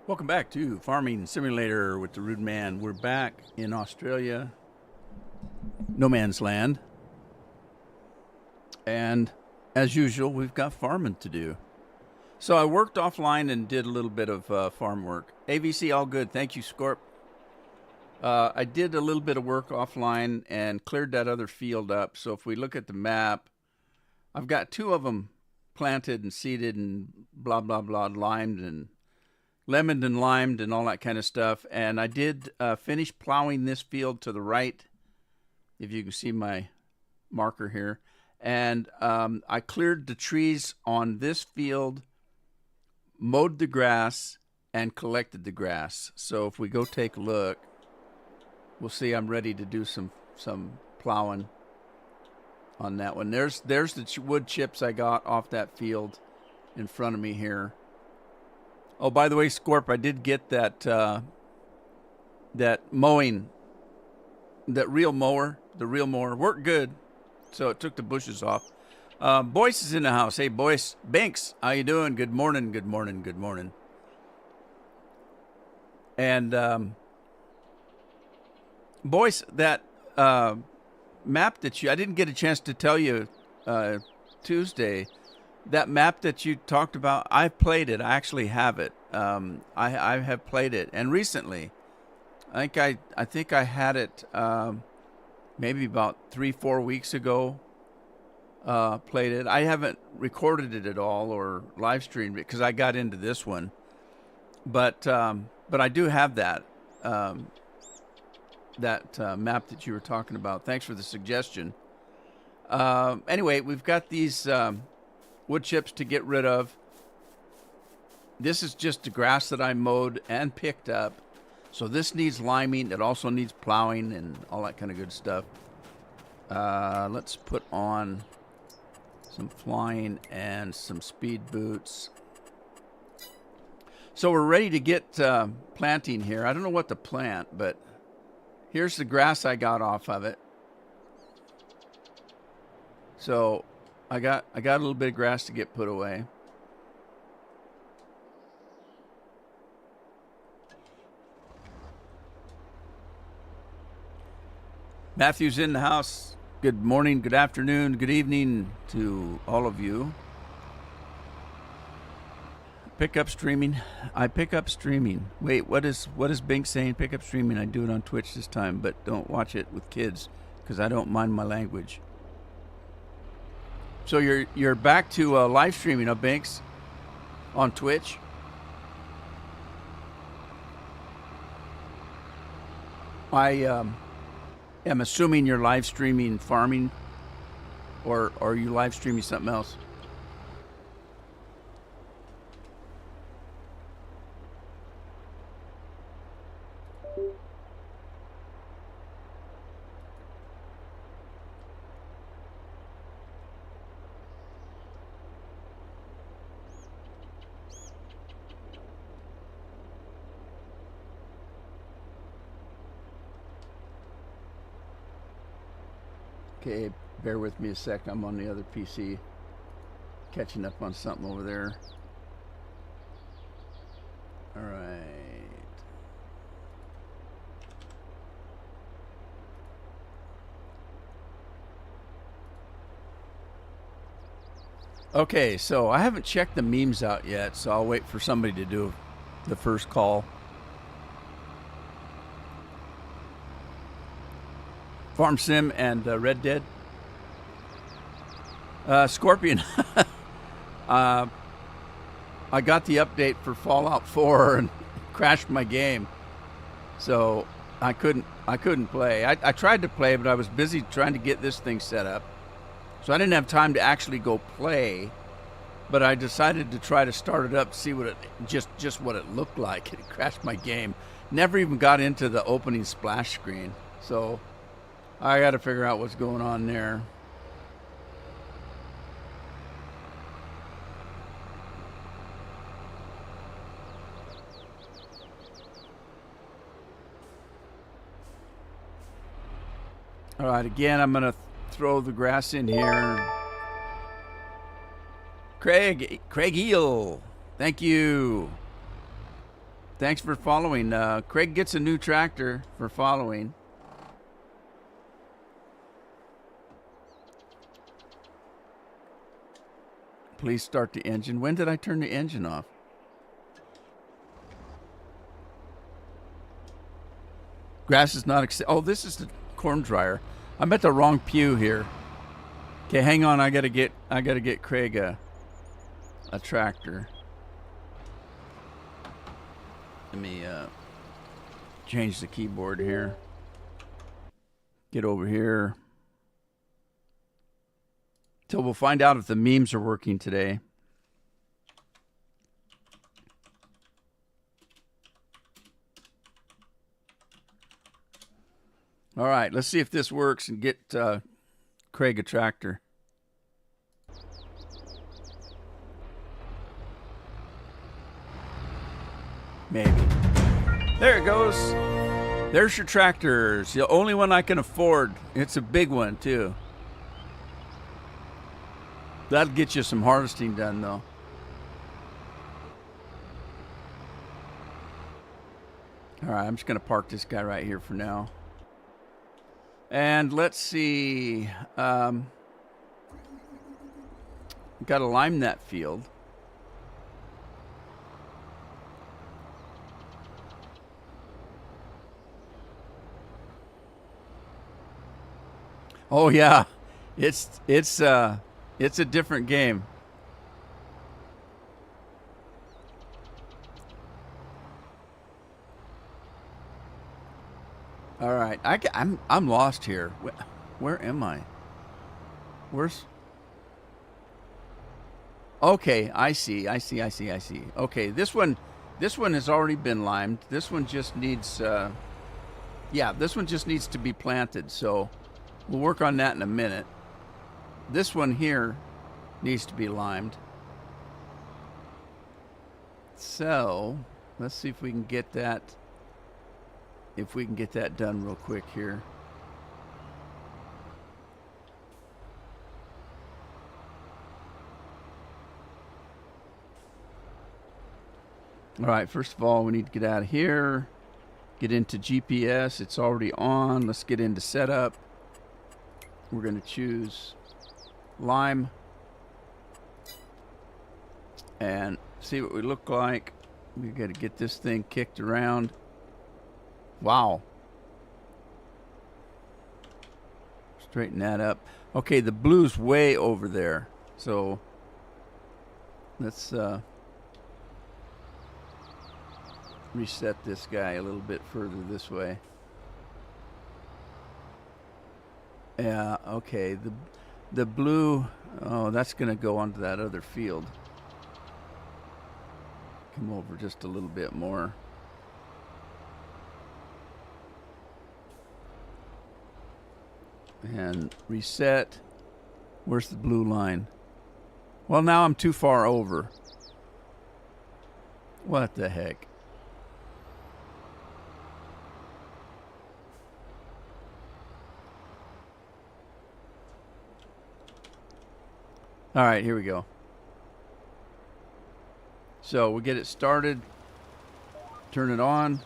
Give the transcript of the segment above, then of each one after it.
Welcome back to Farming Simulator with the Rude Man. We're back in Australia, no man's land. And as usual, we've got farming to do. So I worked offline and did a little bit of farm work. AVC, all good. Thank you, Scorp. I did a little bit of work offline and cleared that other field up. So if we look at the map, I've got 2 of them planted and seeded and blah, blah, blah, limed and lemoned and limed and all that kind of stuff. And I did finish plowing this field to the right, if you can see my marker here. And I cleared the trees on this field, mowed the grass, and collected the grass. So if we go take a look, we'll see I'm ready to do some plowing on that one. There's the wood chips I got off that field in front of me here. Oh, by the way, Scorp, I did get that that mowing, the real mower worked good, so it took the bushes off. Boyce is in the house. Hey, Boyce. Binks, how you doing? Good morning, good morning, good morning. And Boyce, that map that I didn't get a chance to tell you Tuesday, that map that you talked about, I've played it. I actually have it. I have played it, and recently, I think I had it maybe about 3-4 weeks ago. Played it. I haven't recorded it at all or live streamed it because I got into this one, but I do have that map that you were talking about. Thanks for the suggestion. Anyway, we've got these wood chips to get rid of. This is just the grass that I mowed and picked up. So this needs liming. It also needs plowing and all that kind of good stuff. Let's put on some flying and some speed boots. So we're ready to get planting here. I don't know what to plant, but here's the grass I got off of it. So I got a little bit of grass to get put away. Matthew's in the house. Good morning, good afternoon, good evening to all of you. Pick up streaming. I pick up streaming. Wait, what is Bink saying? Pick up streaming. I do it on Twitch this time, but don't watch it with kids because I don't mind my language. So you're back to live streaming, Binks, on Twitch. I am assuming you're live streaming farming, or are you live streaming something else? Okay, bear with me a sec. I'm on the other PC, catching up on something over there. All right. Okay, so I haven't checked the memes out yet, so I'll wait for somebody to do the first call. Farm Sim and Red Dead. Scorpion. I got the update for Fallout 4 and crashed my game, so I couldn't play. I tried to play, but I was busy trying to get this thing set up, so I didn't have time to actually go play. but I decided to try to start it up, see what it just what it looked like. It crashed my game. Never even got into the opening splash screen. So I got to figure out what's going on there. All right, again, I'm going to throw the grass in here. Craig Eel, thank you. Thanks for following. Craig gets a new tractor for following. Please start the engine. When did I turn the engine off? Grass is not oh, this is the corn dryer. I'm at the wrong pew here. Okay, hang on. I gotta get Craig a tractor. Let me change the keyboard here. Get over here. So we'll find out if the memes are working today. All right, let's see if this works and get Craig a tractor. Maybe. There it goes. There's your tractor. It's the only one I can afford. It's a big one, too. That'll get you some harvesting done, though. All right, I'm just going to park this guy right here for now. And let's see. Got to lime that field. Oh yeah, it's a different game. All right, I'm lost here. Where am I? Where's? Okay, I see. Okay, this one has already been limed. This one just needs, yeah, this one just needs to be planted. So we'll work on that in a minute. This one here needs to be limed. So let's see if we can get that. If we can get that done real quick here. All right, first of all, we need to get out of here, get into GPS. It's already on. Let's get into setup. We're going to choose lime and see what we look like. We got to get this thing kicked around. Wow. Straighten that up. Okay, the blue's way over there. So let's reset this guy a little bit further this way. Yeah, okay. The blue, oh, that's going to go onto that other field. Come over just a little bit more. And reset. Where's the blue line? Well, now I'm too far over. What the heck? All right, here we go. So we get it started. Turn it on.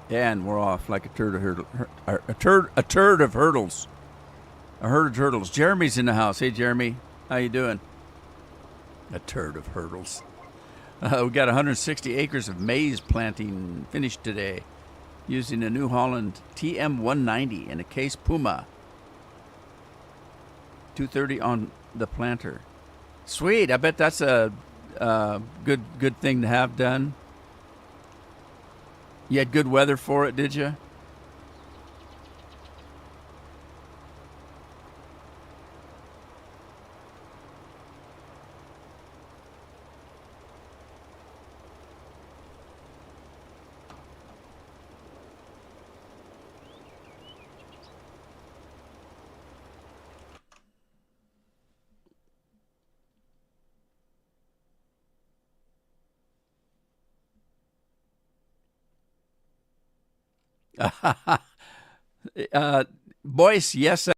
And we're off like a turd of hurdles. A turd of hurdles. A herd of turtles. Jeremy's in the house. Hey, Jeremy. How you doing? A turd of hurdles. We got 160 acres of maize planting finished today using a New Holland TM190 and a Case Puma. 230 on the planter. Sweet. I bet that's a good thing to have done. You had good weather for it, did you? uh, Boyce, yes.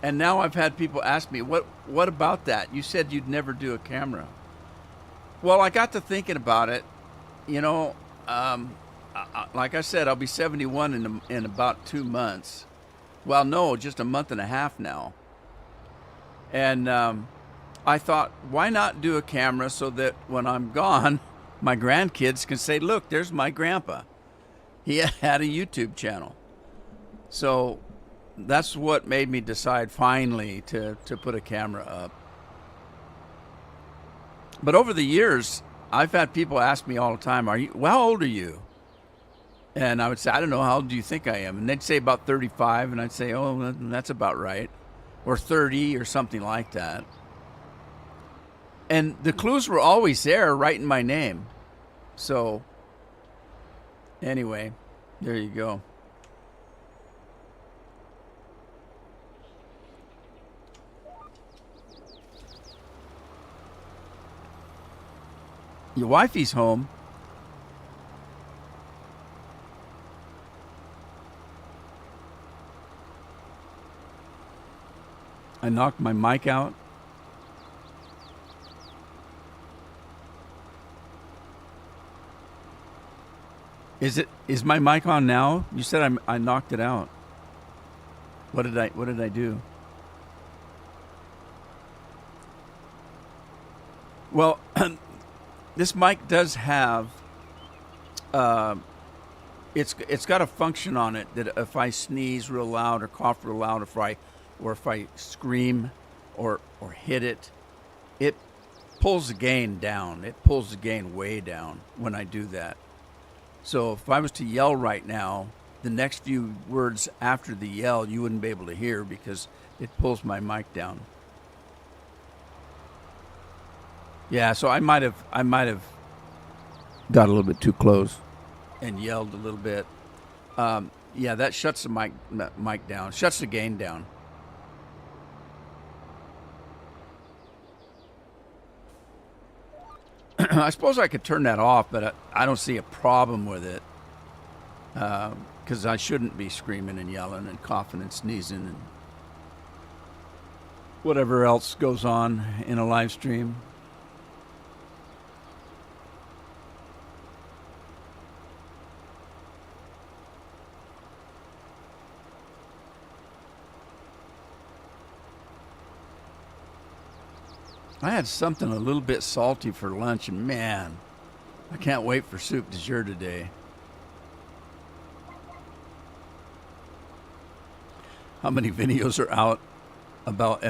And now I've had people ask me, what about that? You said you'd never do a camera. Well, I got to thinking about it. You know, like I said, I'll be 71 in about 2 months. Well, no, just a month and a half now. And I thought, why not do a camera so that when I'm gone, my grandkids can say, look, there's my grandpa. He had a YouTube channel. So that's what made me decide finally to put a camera up. But over the years, I've had people ask me all the time, how old are you? And I would say, I don't know, how old do you think I am? And they'd say about 35, and I'd say, oh, that's about right. Or 30 or something like that. And the clues were always there, right in my name. So, anyway, there you go. Your wifey's home. I knocked my mic out. Is my mic on now? You said I knocked it out. What did I do? Well, this mic does have it's got a function on it that if I sneeze real loud or cough real loud, if I scream or hit it, it pulls the gain down. It pulls the gain way down when I do that. So if I was to yell right now, the next few words after the yell you wouldn't be able to hear because it pulls my mic down. Yeah, so I might have got a little bit too close and yelled a little bit. Yeah, that shuts the mic down, shuts the gain down. I suppose I could turn that off, but I don't see a problem with it because I shouldn't be screaming and yelling and coughing and sneezing and whatever else goes on in a live stream. I had something a little bit salty for lunch, and man, I can't wait for soup du jour today. How many videos are out about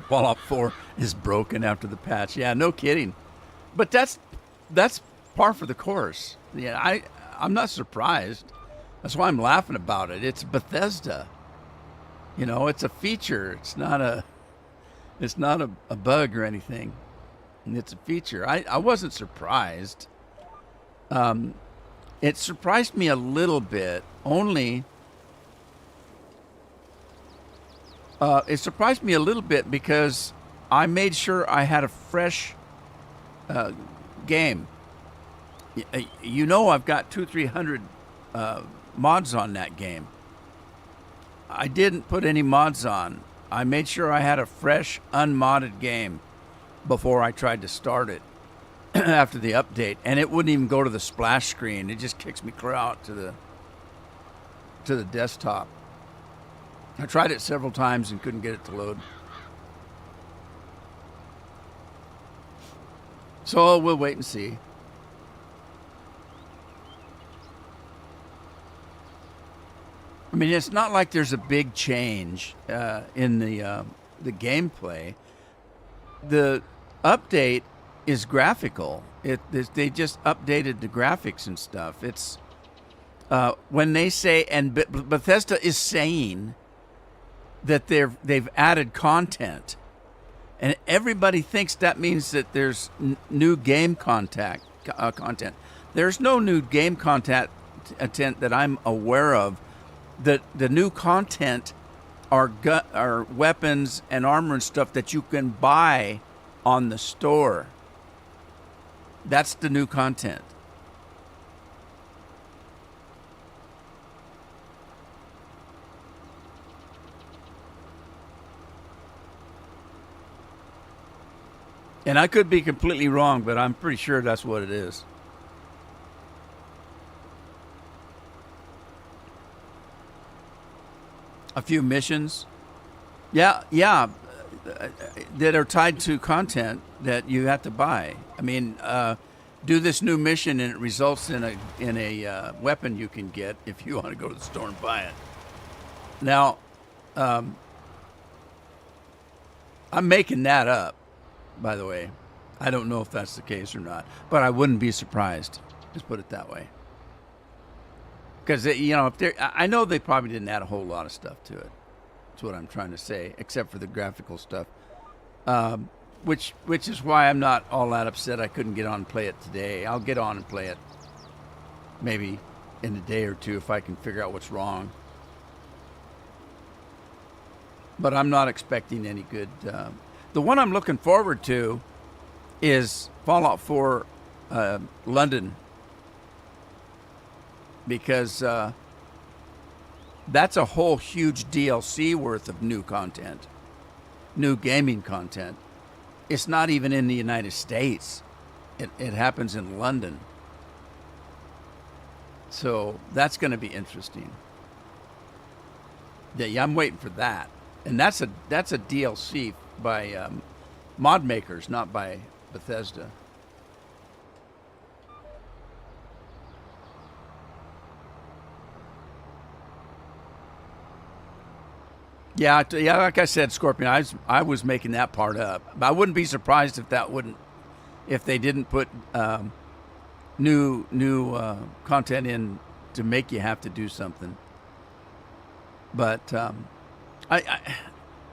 Fallout 4 is broken after the patch? Yeah, no kidding. But that's par for the course. Yeah, I'm not surprised. That's why I'm laughing about it. It's Bethesda. You know, it's a feature. It's not a bug or anything. And it's a feature. I wasn't surprised. It surprised me a little bit, only it surprised me a little bit because I made sure I had a fresh game. You know, I've got 200-300 mods on that game. I didn't put any mods on. I made sure I had a fresh, unmodded game before I tried to start it after the update, and it wouldn't even go to the splash screen. It just kicks me clear out to the desktop. I tried it several times and couldn't get it to load. So we'll wait and see. I mean, it's not like there's a big change in the gameplay. The update is graphical. They just updated the graphics and stuff. It's when they say, and Bethesda is saying that they've added content, and everybody thinks that means that there's new game content. There's no new game content that I'm aware of. The new content are weapons and armor and stuff that you can buy on the store. That's the new content. And I could be completely wrong, but I'm pretty sure that's what it is. A few missions. Yeah, that are tied to content that you have to buy. I mean, do this new mission and it results in a weapon you can get if you want to go to the store and buy it. Now, I'm making that up, by the way. I don't know if that's the case or not, but I wouldn't be surprised. Just put it that way. Because I know they probably didn't add a whole lot of stuff to it. That's what I'm trying to say, except for the graphical stuff, which is why I'm not all that upset I couldn't get on and play it today. I'll get on and play it maybe in a day or two if I can figure out what's wrong. But I'm not expecting any good. The one I'm looking forward to is Fallout 4 London, because that's a whole huge DLC worth of new content, new gaming content. It's not even in the United States. It happens in London. So that's going to be interesting. Yeah, I'm waiting for that. And that's a DLC by mod makers, not by Bethesda. Yeah, like I said, Scorpion, I was making that part up. I wouldn't be surprised if they didn't put new content in to make you have to do something. But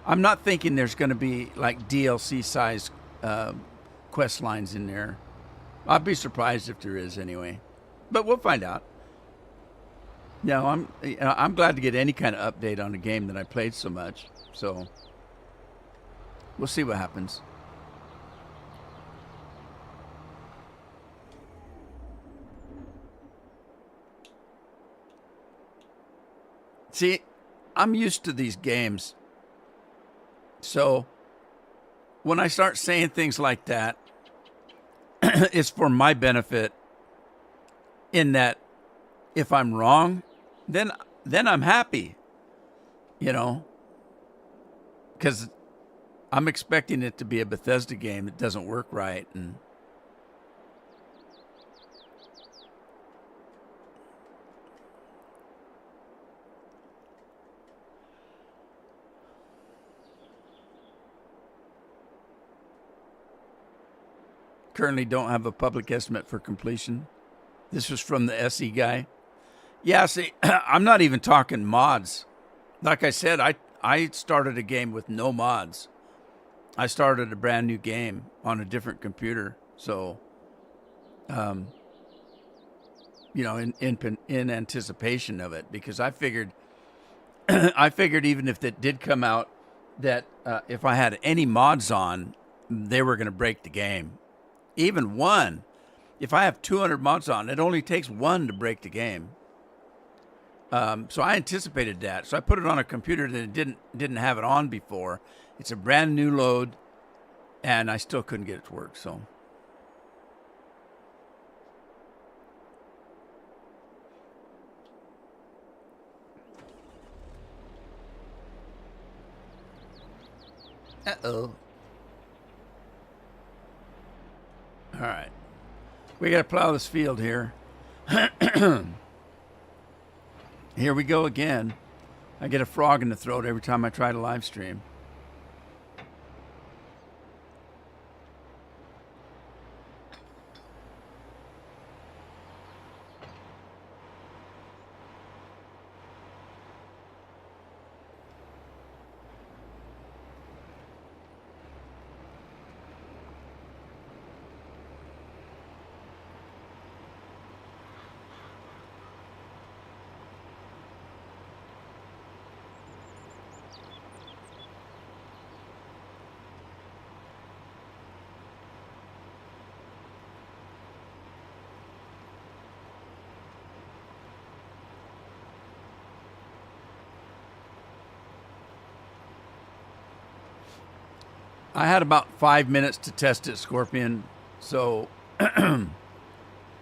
I'm not thinking there's going to be like DLC size quest lines in there. I'd be surprised if there is anyway, but we'll find out. No, I'm glad to get any kind of update on a game that I played so much. So we'll see what happens. See, I'm used to these games. So when I start saying things like that, it's for my benefit, in that if I'm wrong, then I'm happy, because I'm expecting it to be a Bethesda game that doesn't work right. And currently don't have a public estimate for completion. This was from the SE guy. Yeah, see, I'm not even talking mods. Like I said, I started a game with no mods. I started a brand new game on a different computer. So, in anticipation of it, because I figured even if it did come out, that if I had any mods on, they were going to break the game. Even one. If I have 200 mods on, it only takes one to break the game. So I anticipated that. So I put it on a computer that didn't have it on before. It's a brand new load, and I still couldn't get it to work. So all right, we got to plow this field here. Here we go again. I get a frog in the throat every time I try to live stream. I had about 5 minutes to test it, Scorpion. So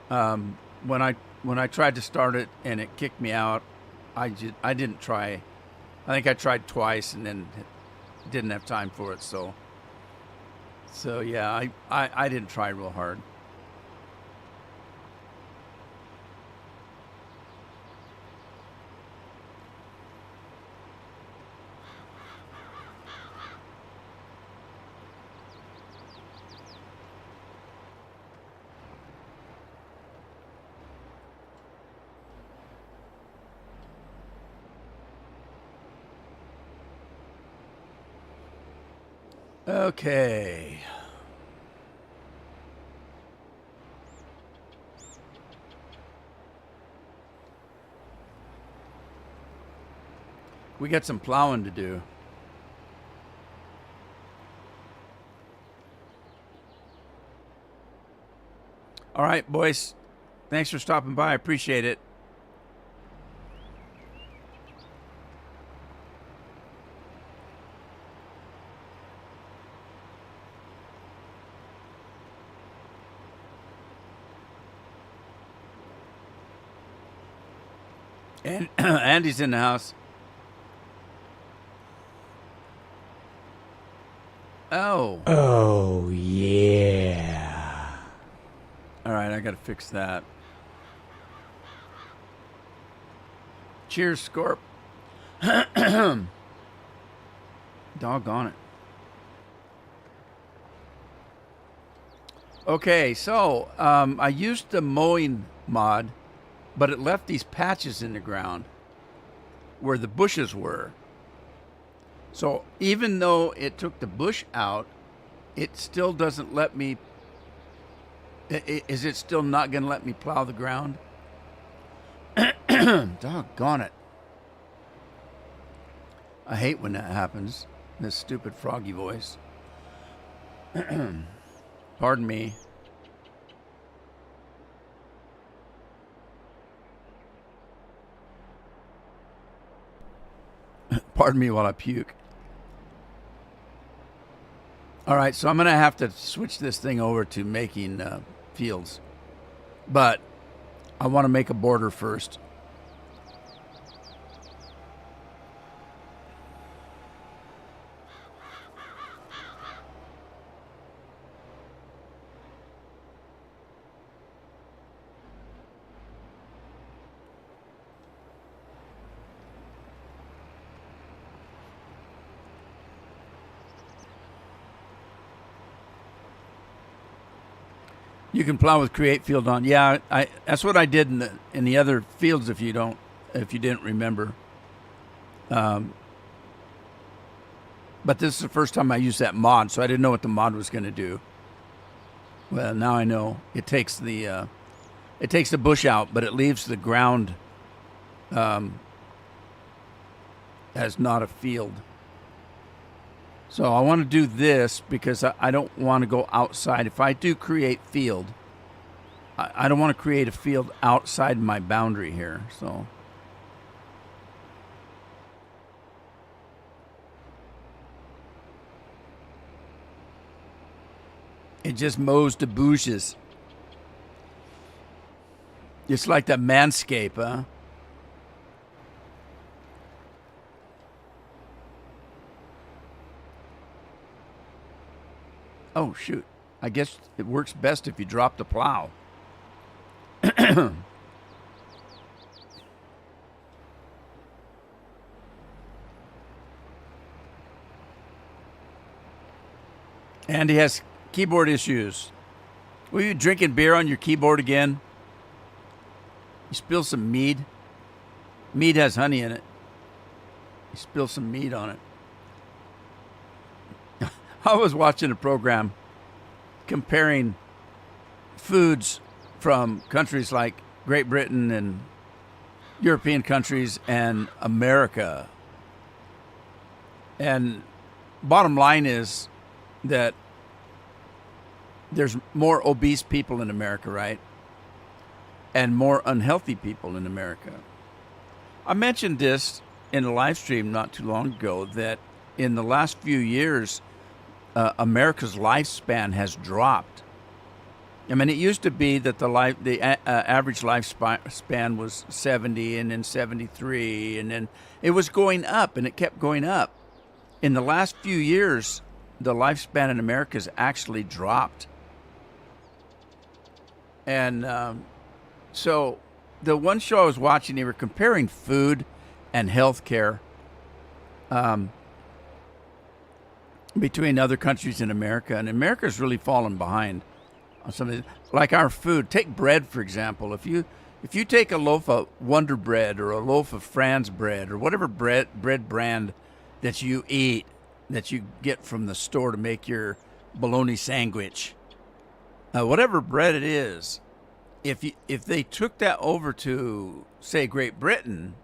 when I tried to start it and it kicked me out, I didn't try. I think I tried twice and then didn't have time for it. So yeah, I didn't try real hard. Okay. We got some plowing to do. All right, boys. Thanks for stopping by. I appreciate it. And Andy's in the house. Oh. Oh, yeah. All right, I got to fix that. Cheers, Scorp. Doggone it. Okay, so I used the mowing mod, but it left these patches in the ground where the bushes were. So even though it took the bush out, it still doesn't let me. Is it still not going to let me plow the ground? Doggone it. I hate when that happens. This stupid froggy voice. Pardon me. Pardon me while I puke. All right, so I'm going to have to switch this thing over to making fields. But I want to make a border first. You can plow with create field on. Yeah, that's what I did in the other fields. If you didn't remember, but this is the first time I used that mod, so I didn't know what the mod was going to do. Well, now I know. It takes the bush out, but it leaves the ground as not a field. So I want to do this because I don't want to go outside. If I do create field, I don't want to create a field outside my boundary here. So it just mows the bushes. It's like the manscape, huh? Oh, shoot. I guess it works best if you drop the plow. And he has keyboard issues. Were you drinking beer on your keyboard again? You spill some mead. Mead has honey in it. You spill some mead on it. I was watching a program comparing foods from countries like Great Britain and European countries and America. And bottom line is that there's more obese people in America, right? And more unhealthy people in America. I mentioned this in a live stream not too long ago that in the last few years, America's lifespan has dropped. I mean, it used to be that the average lifespan was 70, and then 73, and then it was going up, and it kept going up. In the last few years, the lifespan in America has actually dropped. And so the one show I was watching, they were comparing food and healthcare between other countries in America, and America's really fallen behind on some of like our food. Take bread, for example. If you take a loaf of Wonder Bread or a loaf of Franz bread or whatever bread brand that you eat, that you get from the store to make your bologna sandwich, whatever bread it is, if they took that over to, say, Great Britain,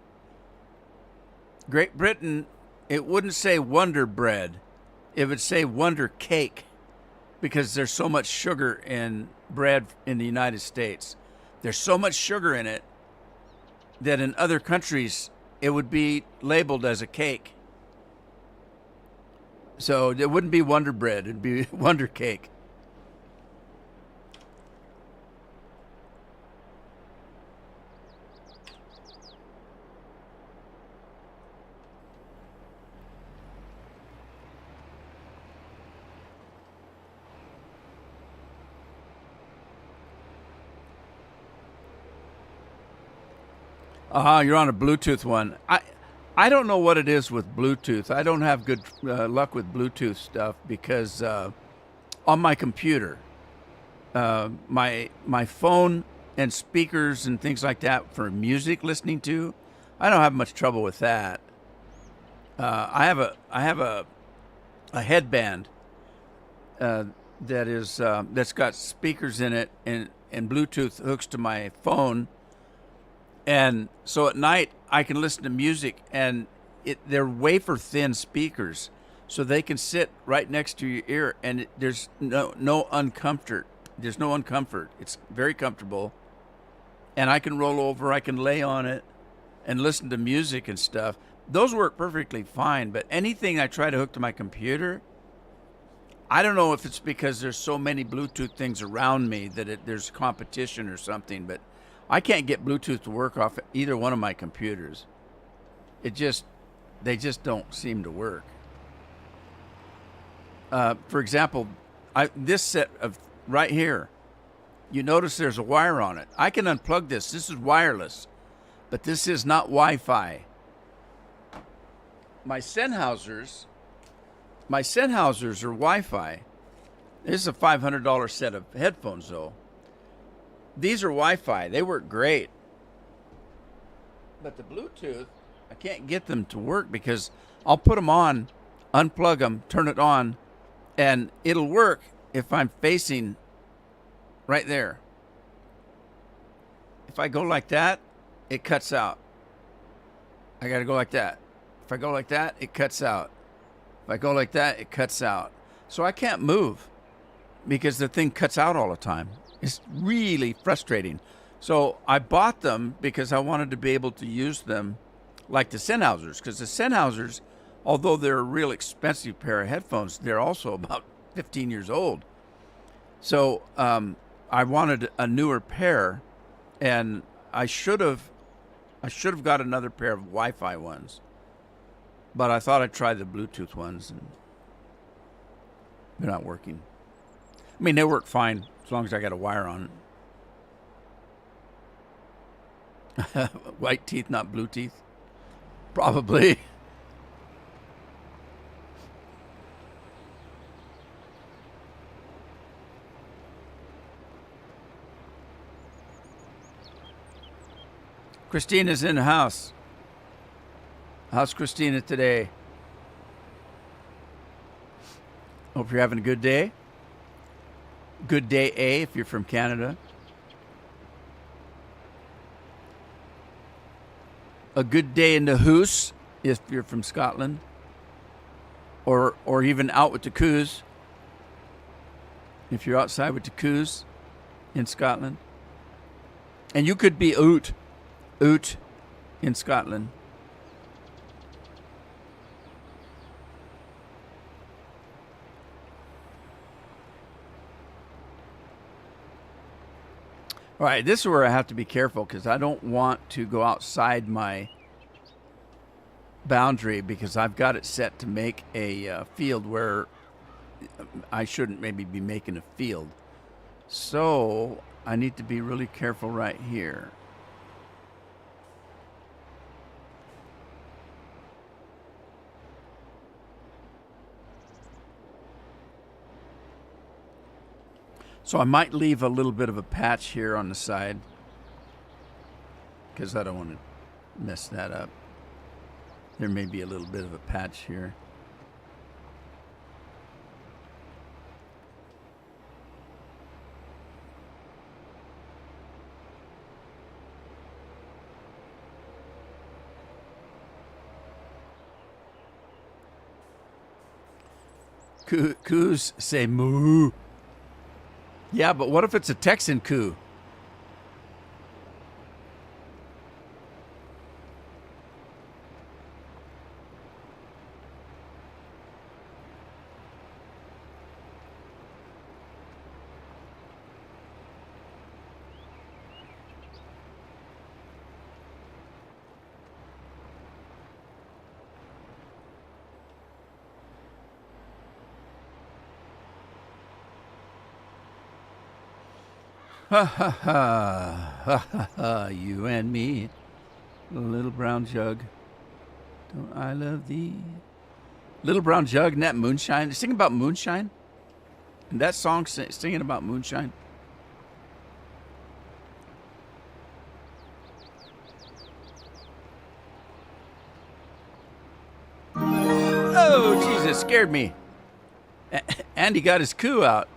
it wouldn't say Wonder Bread. It would say Wonder Cake, because there's so much sugar in bread in the United States. There's so much sugar in it that in other countries it would be labeled as a cake. So it wouldn't be Wonder Bread, it'd be Wonder Cake. You're on a Bluetooth one. I don't know what it is with Bluetooth. I don't have good luck with Bluetooth stuff because on my computer, my phone and speakers and things like that for music listening to, I don't have much trouble with that. I have a headband that's got speakers in it, and Bluetooth hooks to my phone. And so at night I can listen to music, and they're wafer thin speakers, so they can sit right next to your ear, and there's no uncomfort. There's no uncomfort. It's very comfortable, and I can roll over, I can lay on it, and listen to music and stuff. Those work perfectly fine. But anything I try to hook to my computer, I don't know if it's because there's so many Bluetooth things around me that there's competition or something, but I can't get Bluetooth to work off either one of my computers. They just don't seem to work. For example, this set of right here, you notice there's a wire on it. I can unplug this. This is wireless, but this is not Wi-Fi. My Sennheisers are Wi-Fi. This is a $500 set of headphones, though. These are Wi-Fi. They work great. But the Bluetooth, I can't get them to work because I'll put them on, unplug them, turn it on, and it'll work if I'm facing right there. If I go like that, it cuts out. I got to go like that. If I go like that, it cuts out. If I go like that, it cuts out. So I can't move because the thing cuts out all the time. It's really frustrating. So I bought them because I wanted to be able to use them like the Sennheisers, because the Sennheisers, although they're a real expensive pair of headphones, they're also about 15 years old. So I wanted a newer pair, and I should have got another pair of Wi-Fi ones, but I thought I'd try the Bluetooth ones, and they're not working. I mean, they work fine as long as I got a wire on it. White teeth, not blue teeth? Probably. Christina's in the house. How's Christina today? Hope you're having a good day. Good day, A, if you're from Canada. A good day in the hoose, if you're from Scotland. Or even out with the coos, if you're outside with the coos in Scotland. And you could be out in Scotland. All right, this is where I have to be careful because I don't want to go outside my boundary because I've got it set to make a field where I shouldn't maybe be making a field. So I need to be really careful right here. So I might leave a little bit of a patch here on the side because I don't want to mess that up. There may be a little bit of a patch here. Coos say moo. Yeah, but what if it's a Texan coo? Ha ha ha, ha ha ha, you and me, little brown jug. Don't I love thee? Little brown jug and that moonshine. They're singing about moonshine? And that song singing about moonshine? Oh, Jesus, scared me. Andy got his coo out.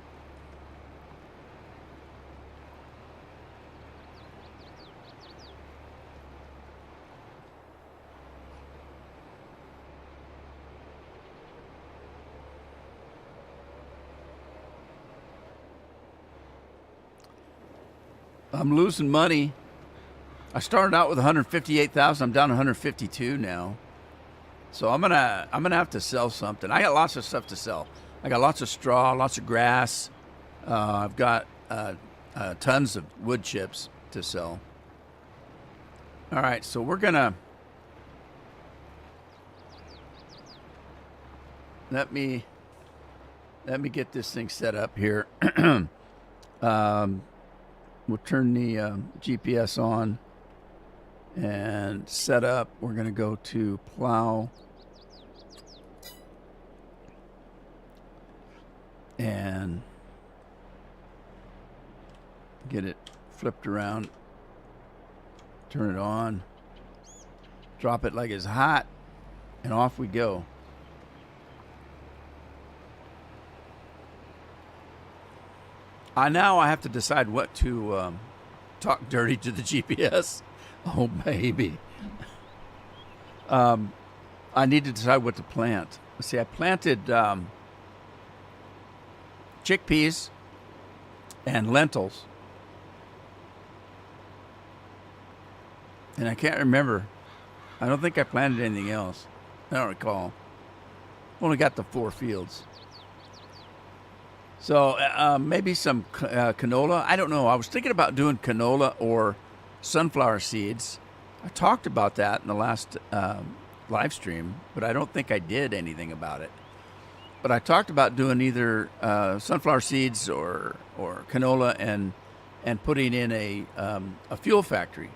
I'm losing money. I started out with 158,000. I'm down to 152 now. So I'm gonna have to sell something. I got lots of stuff to sell. I got lots of straw, lots of grass. I've got tons of wood chips to sell. All right, so we're gonna let me get this thing set up here. We'll turn the GPS on and set up. We're going to go to plow and get it flipped around, turn it on, drop it like it's hot, and off we go. Now I have to decide what to talk dirty to the GPS. Oh, baby. I need to decide what to plant. Let's see, I planted chickpeas and lentils. And I can't remember. I don't think I planted anything else. I don't recall. Only got the 4 fields. So maybe some canola. I don't know. I was thinking about doing canola or sunflower seeds. I talked about that in the last live stream, but I don't think I did anything about it. But I talked about doing either sunflower seeds or canola and putting in a fuel factory.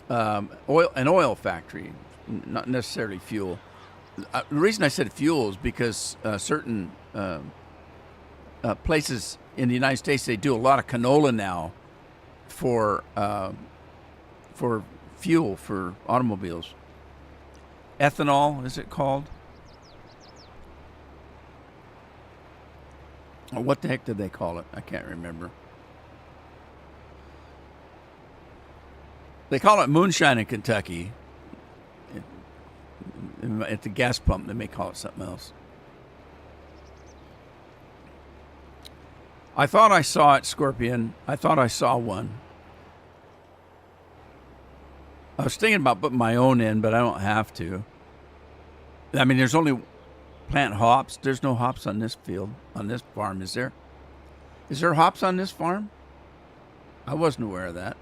An oil factory, not necessarily fuel. The reason I said fuel is because certain places in the United States, they do a lot of canola now for fuel for automobiles. Ethanol, is it called? Or what the heck did they call it? I can't remember. They call it moonshine in Kentucky. At the gas pump, they may call it something else. I thought I saw it, Scorpion. I thought I saw one. I was thinking about putting my own in, but I don't have to. I mean, there's only plant hops. There's no hops on this field, on this farm, is there? Is there hops on this farm? I wasn't aware of that.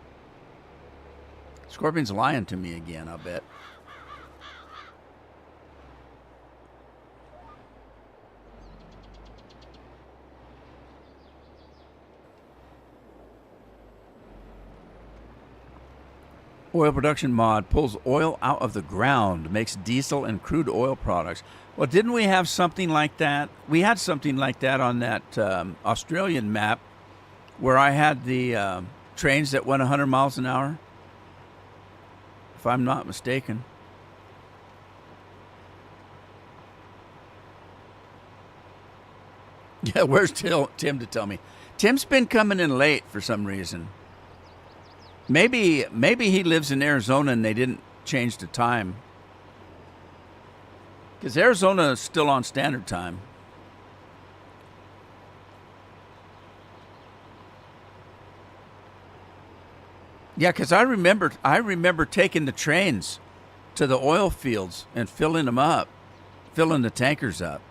Scorpion's lying to me again, I'll bet. Oil production mod pulls oil out of the ground, makes diesel and crude oil products. Well, didn't we have something like that? We had something like that on that Australian map where I had the trains that went 100 miles an hour, if I'm not mistaken. Yeah, where's Tim to tell me? Tim's been coming in late for some reason. Maybe he lives in Arizona and they didn't change the time. Because Arizona is still on standard time. Yeah, because I remember taking the trains to the oil fields and filling them up, filling the tankers up.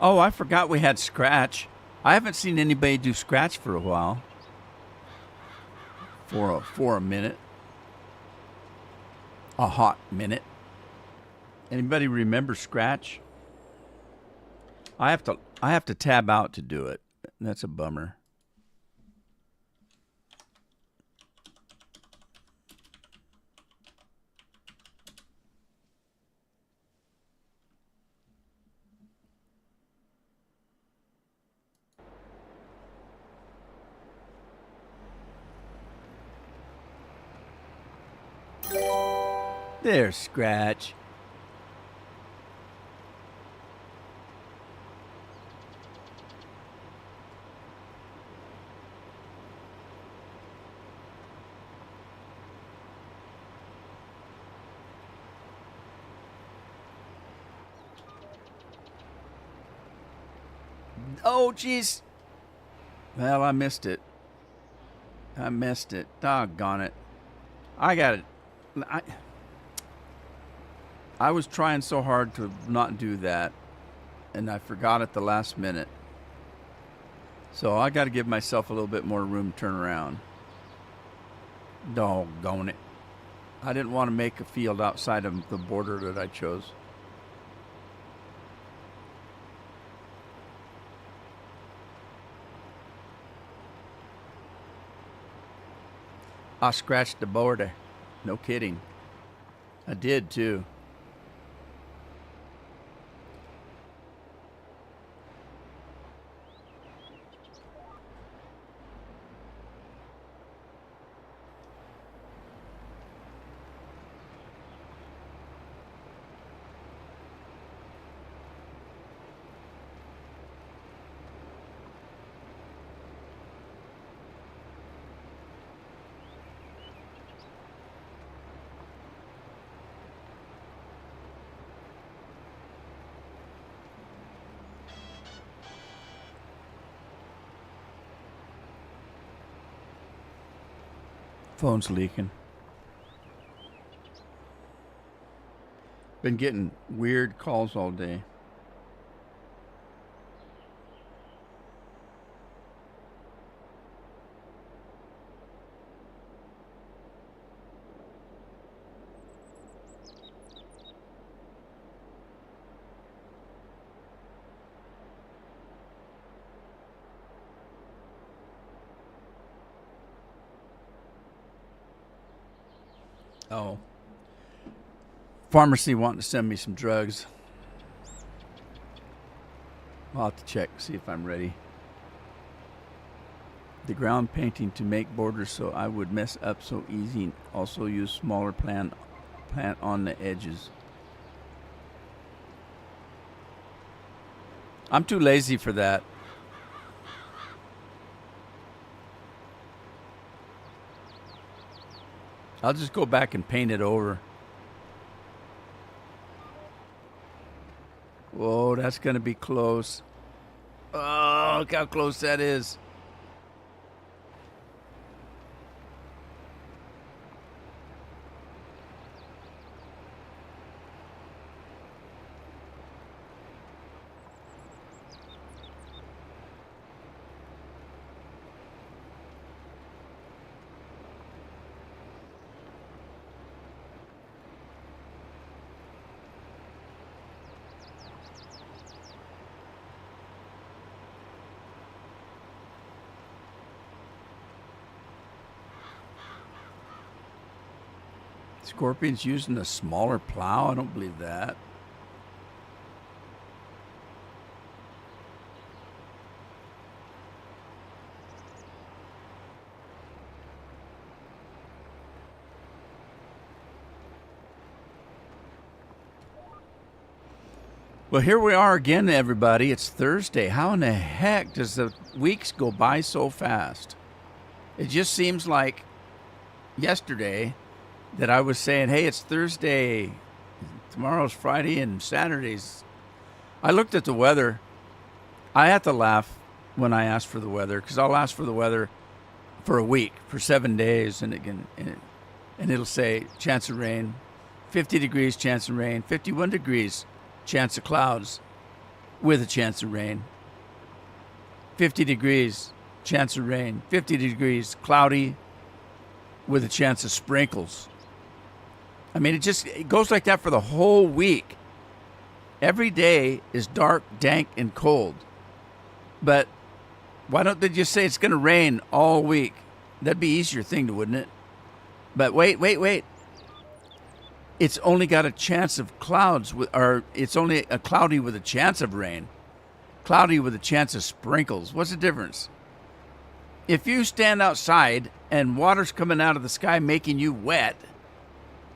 Oh, I forgot we had Scratch. I haven't seen anybody do Scratch for a while. For a minute. A hot minute. Anybody remember Scratch? I have to tab out to do it. That's a bummer. There's Scratch. Oh, jeez. Well, I missed it. I missed it. Doggone it. I got it. I was trying so hard to not do that, and I forgot at the last minute. So I got to give myself a little bit more room to turn around. Doggone it. I didn't want to make a field outside of the border that I chose. I scratched the border. No kidding. I did too. Phone's leaking. Been getting weird calls all day. Oh. Pharmacy wanting to send me some drugs. I'll have to check, see if I'm ready. the ground painting to make borders so I would mess up so easy. Also use smaller plant on the edges. I'm too lazy for that. I'll just go back and paint it over. Whoa, that's going to be close. Oh, look how close that is. Scorpion's using a smaller plow? I don't believe that. Well, here we are again, everybody. It's Thursday. How in the heck does the weeks go by so fast? It just seems like yesterday that I was saying, hey, it's Thursday, tomorrow's Friday, and Saturday's. I looked at the weather. I had to laugh when I asked for the weather, because I'll ask for the weather for a week, for 7 days, and it'll say chance of rain, 50 degrees chance of rain, 51 degrees chance of clouds with a chance of rain, 50 degrees chance of rain, 50 degrees cloudy with a chance of sprinkles. I mean, it goes like that for the whole week. Every day is dark, dank, and cold. But why don't they just say it's going to rain all week? That'd be easier thing, wouldn't it? But wait. It's only got a chance of clouds, or it's only a cloudy with a chance of rain. Cloudy with a chance of sprinkles. What's the difference? If you stand outside and water's coming out of the sky making you wet,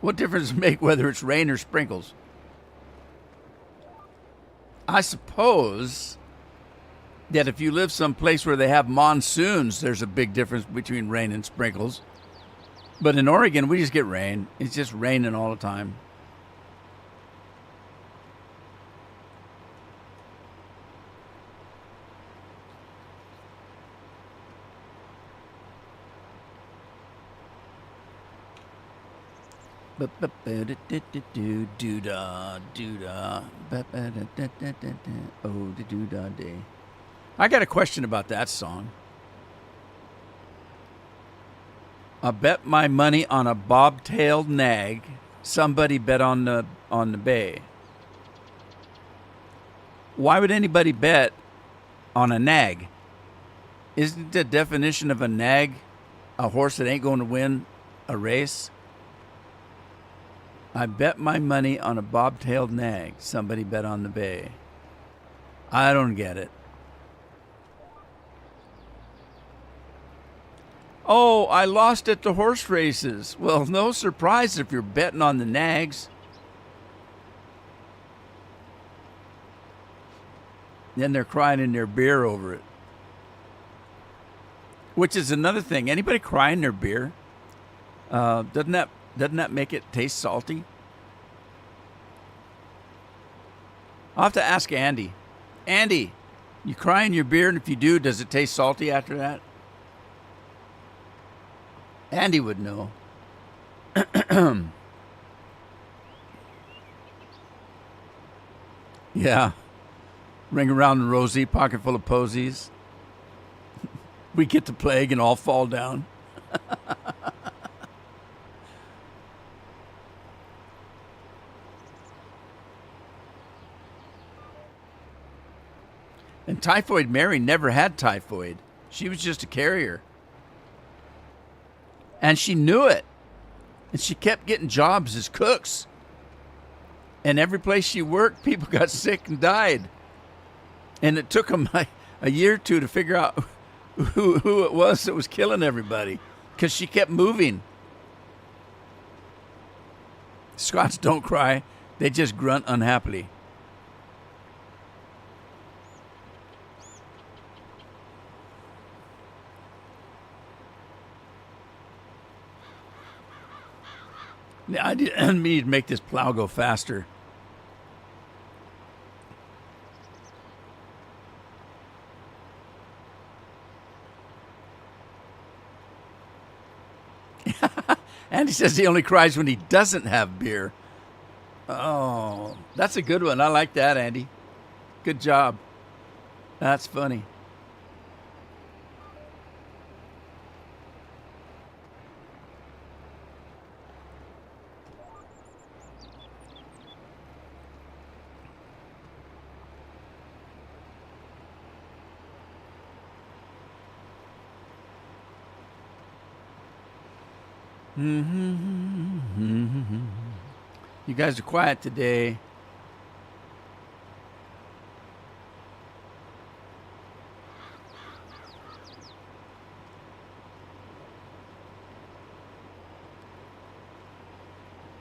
what difference does it make whether it's rain or sprinkles? I suppose that if you live someplace where they have monsoons, there's a big difference between rain and sprinkles. But in Oregon, we just get rain. It's just raining all the time. Oh, the doo-dah day. I got a question about that song. I bet my money on a bobtailed nag. Somebody bet on the bay. Why would anybody bet on a nag? Isn't the definition of a nag a horse that ain't going to win a race? I bet my money on a bobtailed nag. Somebody bet on the bay. I don't get it. Oh, I lost at the horse races. Well, no surprise if you're betting on the nags. Then they're crying in their beer over it. Which is another thing. Anybody cry in their beer? Doesn't that make it taste salty? I'll have to ask Andy. Andy, you cry in your beer, and if you do, does it taste salty after that? Andy would know. Yeah. Ring around the rosy, pocket full of posies. We get the plague and all fall down. And Typhoid Mary never had typhoid. She was just a carrier. And she knew it. And she kept getting jobs as cooks. And every place she worked, people got sick and died. And it took them like a year or two to figure out who it was that was killing everybody because she kept moving. Scots don't cry. They just grunt unhappily. I need to make this plow go faster. Andy says he only cries when he doesn't have beer. Oh, that's a good one. I like that, Andy. Good job. That's funny. You guys are quiet today.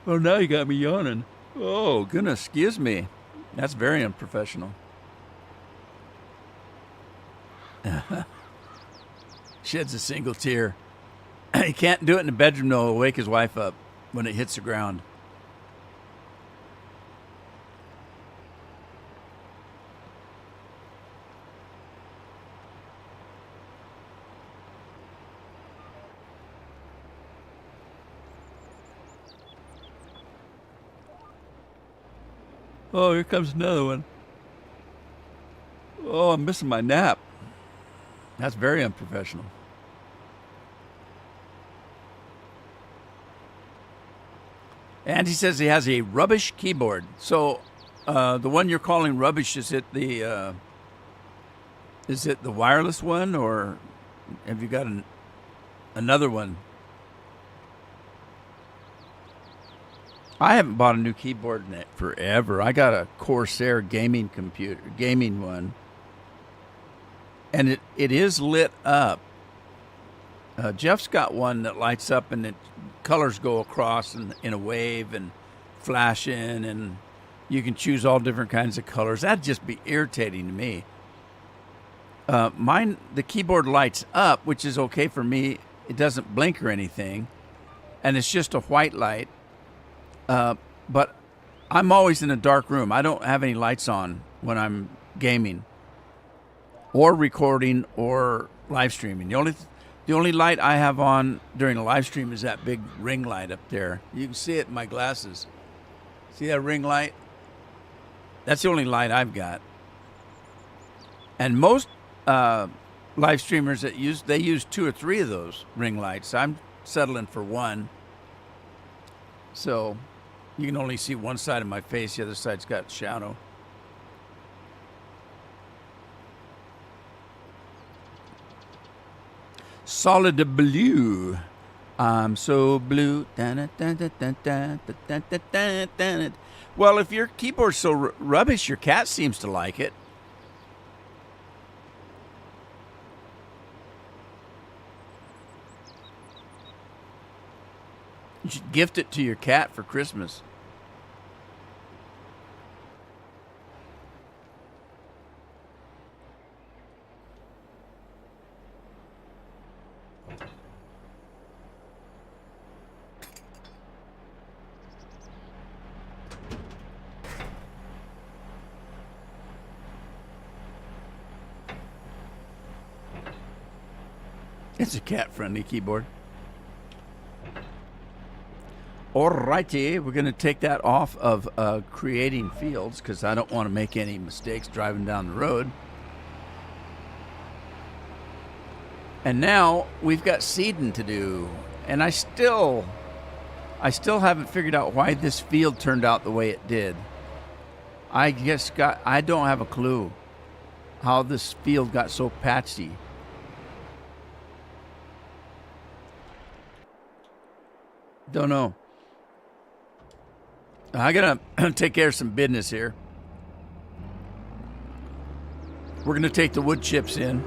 Oh, now you got me yawning. Oh, goodness, excuse me. That's very unprofessional. Sheds a single tear. He can't do it in the bedroom, though. It'll wake his wife up when it hits the ground. Oh, here comes another one. Oh, I'm missing my nap. That's very unprofessional. And he says he has a rubbish keyboard. So the one you're calling rubbish, is it the wireless one, or have you got another one? I haven't bought a new keyboard in it forever. I got a Corsair gaming one, and it is lit up. Jeff's got one that lights up and colors go across in a wave and flash in, and you can choose all different kinds of colors. That'd just be irritating to me. Mine, the keyboard lights up, which is okay for me. It doesn't blink or anything, and it's just a white light. But I'm always in a dark room. I don't have any lights on when I'm gaming or recording or live streaming. The only light I have on during a live stream is that big ring light up there. You can see it in my glasses. See that ring light? That's the only light I've got. And most live streamers they use 2 or 3 of those ring lights. I'm settling for one. So you can only see one side of my face. The other side's got shadow. Solid blue. I'm so blue. Well, if your keyboard's so rubbish, your cat seems to like it. You should gift it to your cat for Christmas. It's a cat-friendly keyboard. Alrighty, we're going to take that off of creating fields because I don't want to make any mistakes driving down the road. And now we've got seeding to do, and I still haven't figured out why this field turned out the way it did. I don't have a clue how this field got so patchy. Don't know. I gotta take care of some business here. We're gonna take the wood chips in.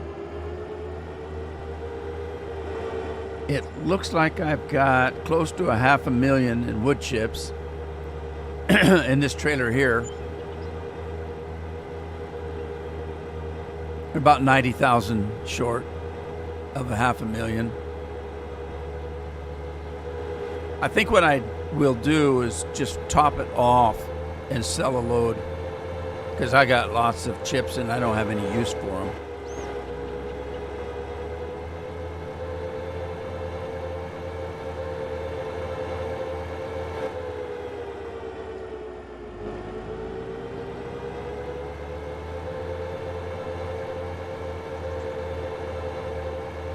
It looks like I've got close to 500,000 in wood chips in this trailer here. About 90,000 short of 500,000. I think what I will do is just top it off and sell a load, because I got lots of chips and I don't have any use for them.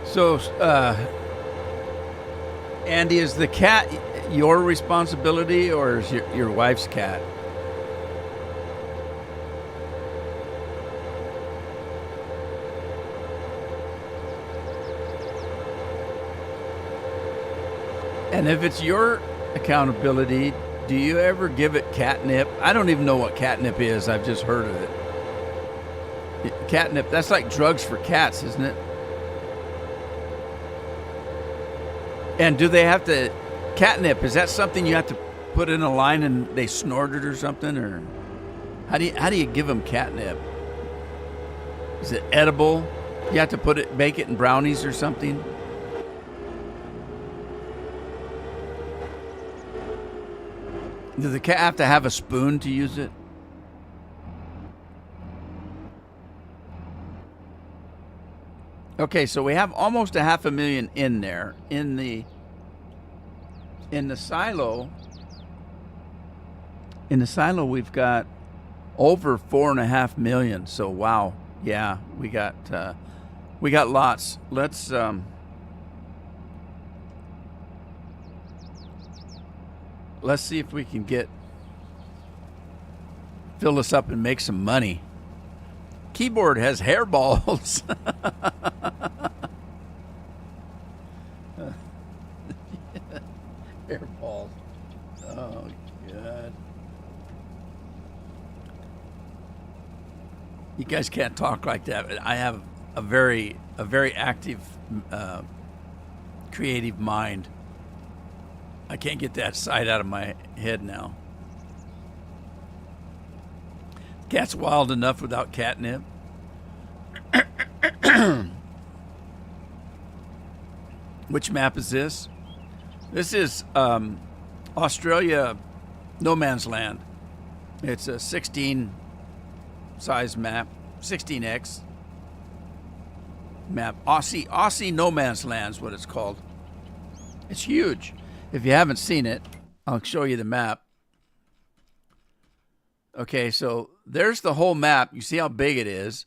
So, Andy, is the cat your responsibility, or is your wife's cat? And if it's your accountability, do you ever give it catnip? I don't even know what catnip is. I've just heard of it. Catnip, that's like drugs for cats, isn't it? And do they have to, catnip, is that something you have to put in a line and they snort it or something? Or how do you give them catnip? Is it edible? You have to bake it in brownies or something? Does the cat have to have a spoon to use it? Okay, so we have almost 500,000 in there. In the silo, we've got over 4.5 million. So wow, yeah, we got lots. Let's see if we can fill this up and make some money. Keyboard has hairballs. Hairballs. Oh, God. You guys can't talk like that. I have a very active, creative mind. I can't get that side out of my head now. Cat's wild enough without catnip. Which map is this? This is Australia no man's land. It's a 16 size map, 16x map. Aussie no man's land is what it's called. It's huge. If you haven't seen it, I'll show you the map. Okay, so there's the whole map. You see how big it is.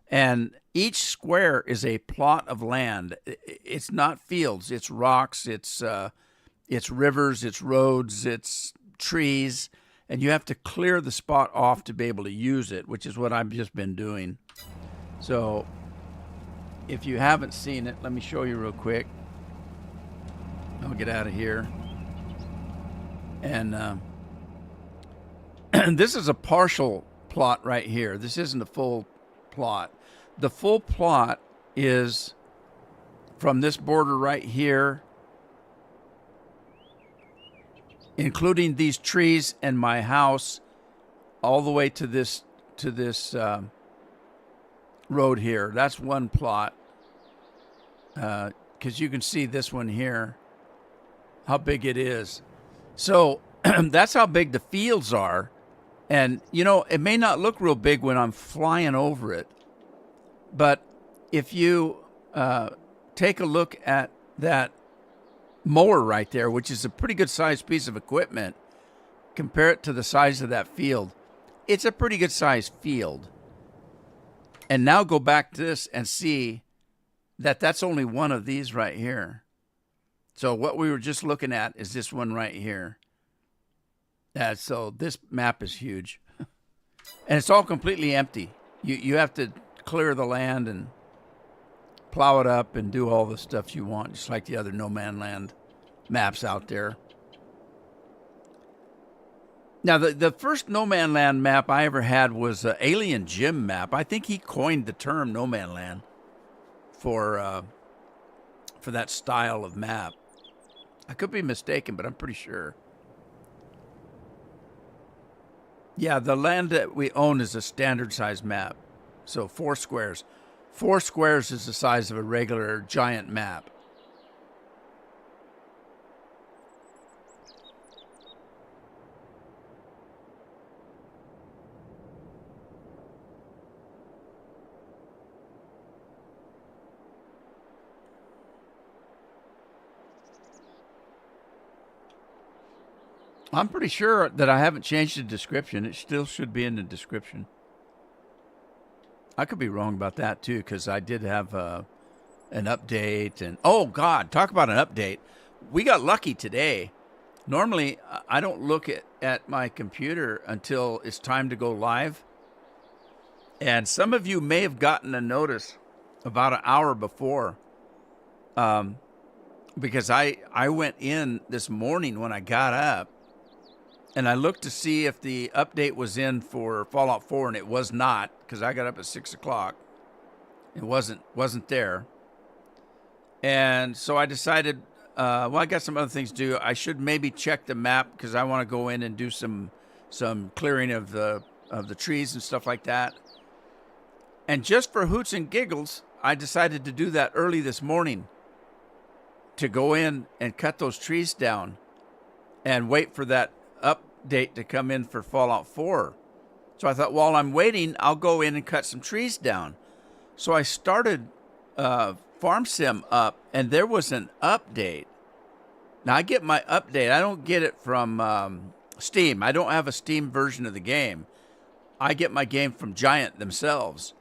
And each square is a plot of land. It's not fields. It's rocks. It's rivers. It's roads. It's trees. And you have to clear the spot off to be able to use it, which is what I've just been doing. So if you haven't seen it, let me show you real quick. I'll get out of here. And this is a partial plot right here. This isn't a full plot. The full plot is from this border right here, including these trees and my house, all the way to this road here. That's one plot. Because you can see this one here, how big it is. So that's how big the fields are. And, you know, it may not look real big when I'm flying over it. But if you take a look at that mower right there, which is a pretty good sized piece of equipment, compare it to the size of that field. It's a pretty good sized field. And now go back to this and see that that's only one of these right here. So what we were just looking at is this one right here. So this map is huge. And it's all completely empty. You have to clear the land and plow it up and do all the stuff you want, just like the other no man land maps out there. Now, the first no man land map I ever had was Alien Jim map. I think he coined the term no man land for for that style of map. I could be mistaken, but I'm pretty sure. Yeah, the land that we own is a standard size map. So 4 squares. 4 squares is the size of a regular giant map. I'm pretty sure that I haven't changed the description. It still should be in the description. I could be wrong about that too, because I did have an update. And oh God, talk about an update. We got lucky today. Normally, I don't look at my computer until it's time to go live. And some of you may have gotten a notice about an hour before. Because I went in this morning when I got up. And I looked to see if the update was in for Fallout 4, and it was not, because I got up at 6 o'clock. It wasn't there. And so I decided, I got some other things to do. I should maybe check the map, because I want to go in and do some clearing of the trees and stuff like that. And just for hoots and giggles, I decided to do that early this morning, to go in and cut those trees down and wait for that update to come in for Fallout 4. So I thought, while I'm waiting, I'll go in and cut some trees down. So I started Farm Sim up, and there was an update. Now, I get my update. I don't get it from Steam. I don't have a Steam version of the game. I get my game from Giant themselves.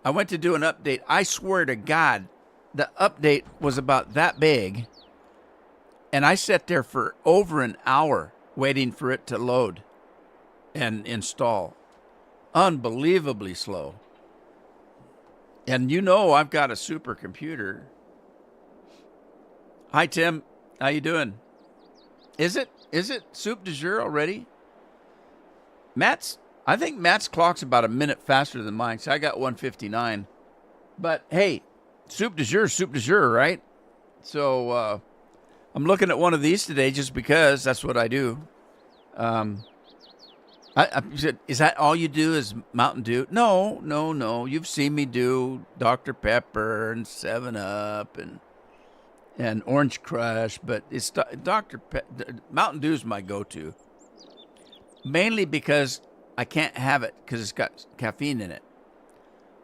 I went to do an update. I swear to God, the update was about that big, and I sat there for over an hour waiting for it to load and install. Unbelievably slow. And you know I've got a supercomputer. Hi, Tim. How you doing? Is it soup du jour already? I think Matt's clock's about a minute faster than mine, so I got 1:59. But hey, soup du jour, right? So I'm looking at one of these today just because that's what I do. I said, is that all you do is Mountain Dew? No. You've seen me do Dr. Pepper and 7-Up and Orange Crush, but it's Mountain Dew is my go-to. Mainly because I can't have it because it's got caffeine in it.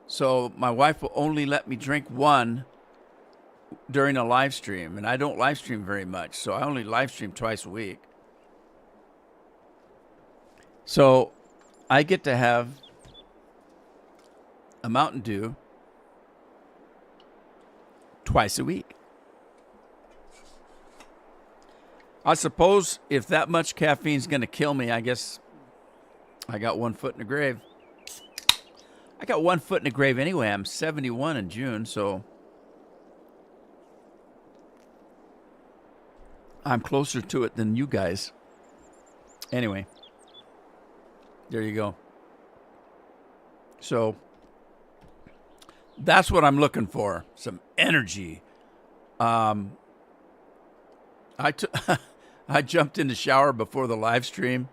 So my wife will only let me drink one during a live stream, and I don't live stream very much, so I only live stream twice a week. So I get to have a Mountain Dew twice a week. I suppose if that much caffeine is going to kill me, I guess I got 1 foot in the grave. I got 1 foot in the grave anyway. I'm 71 in June, so I'm closer to it than you guys. Anyway, there you go. So that's what I'm looking for, some energy. I jumped in the shower before the live stream,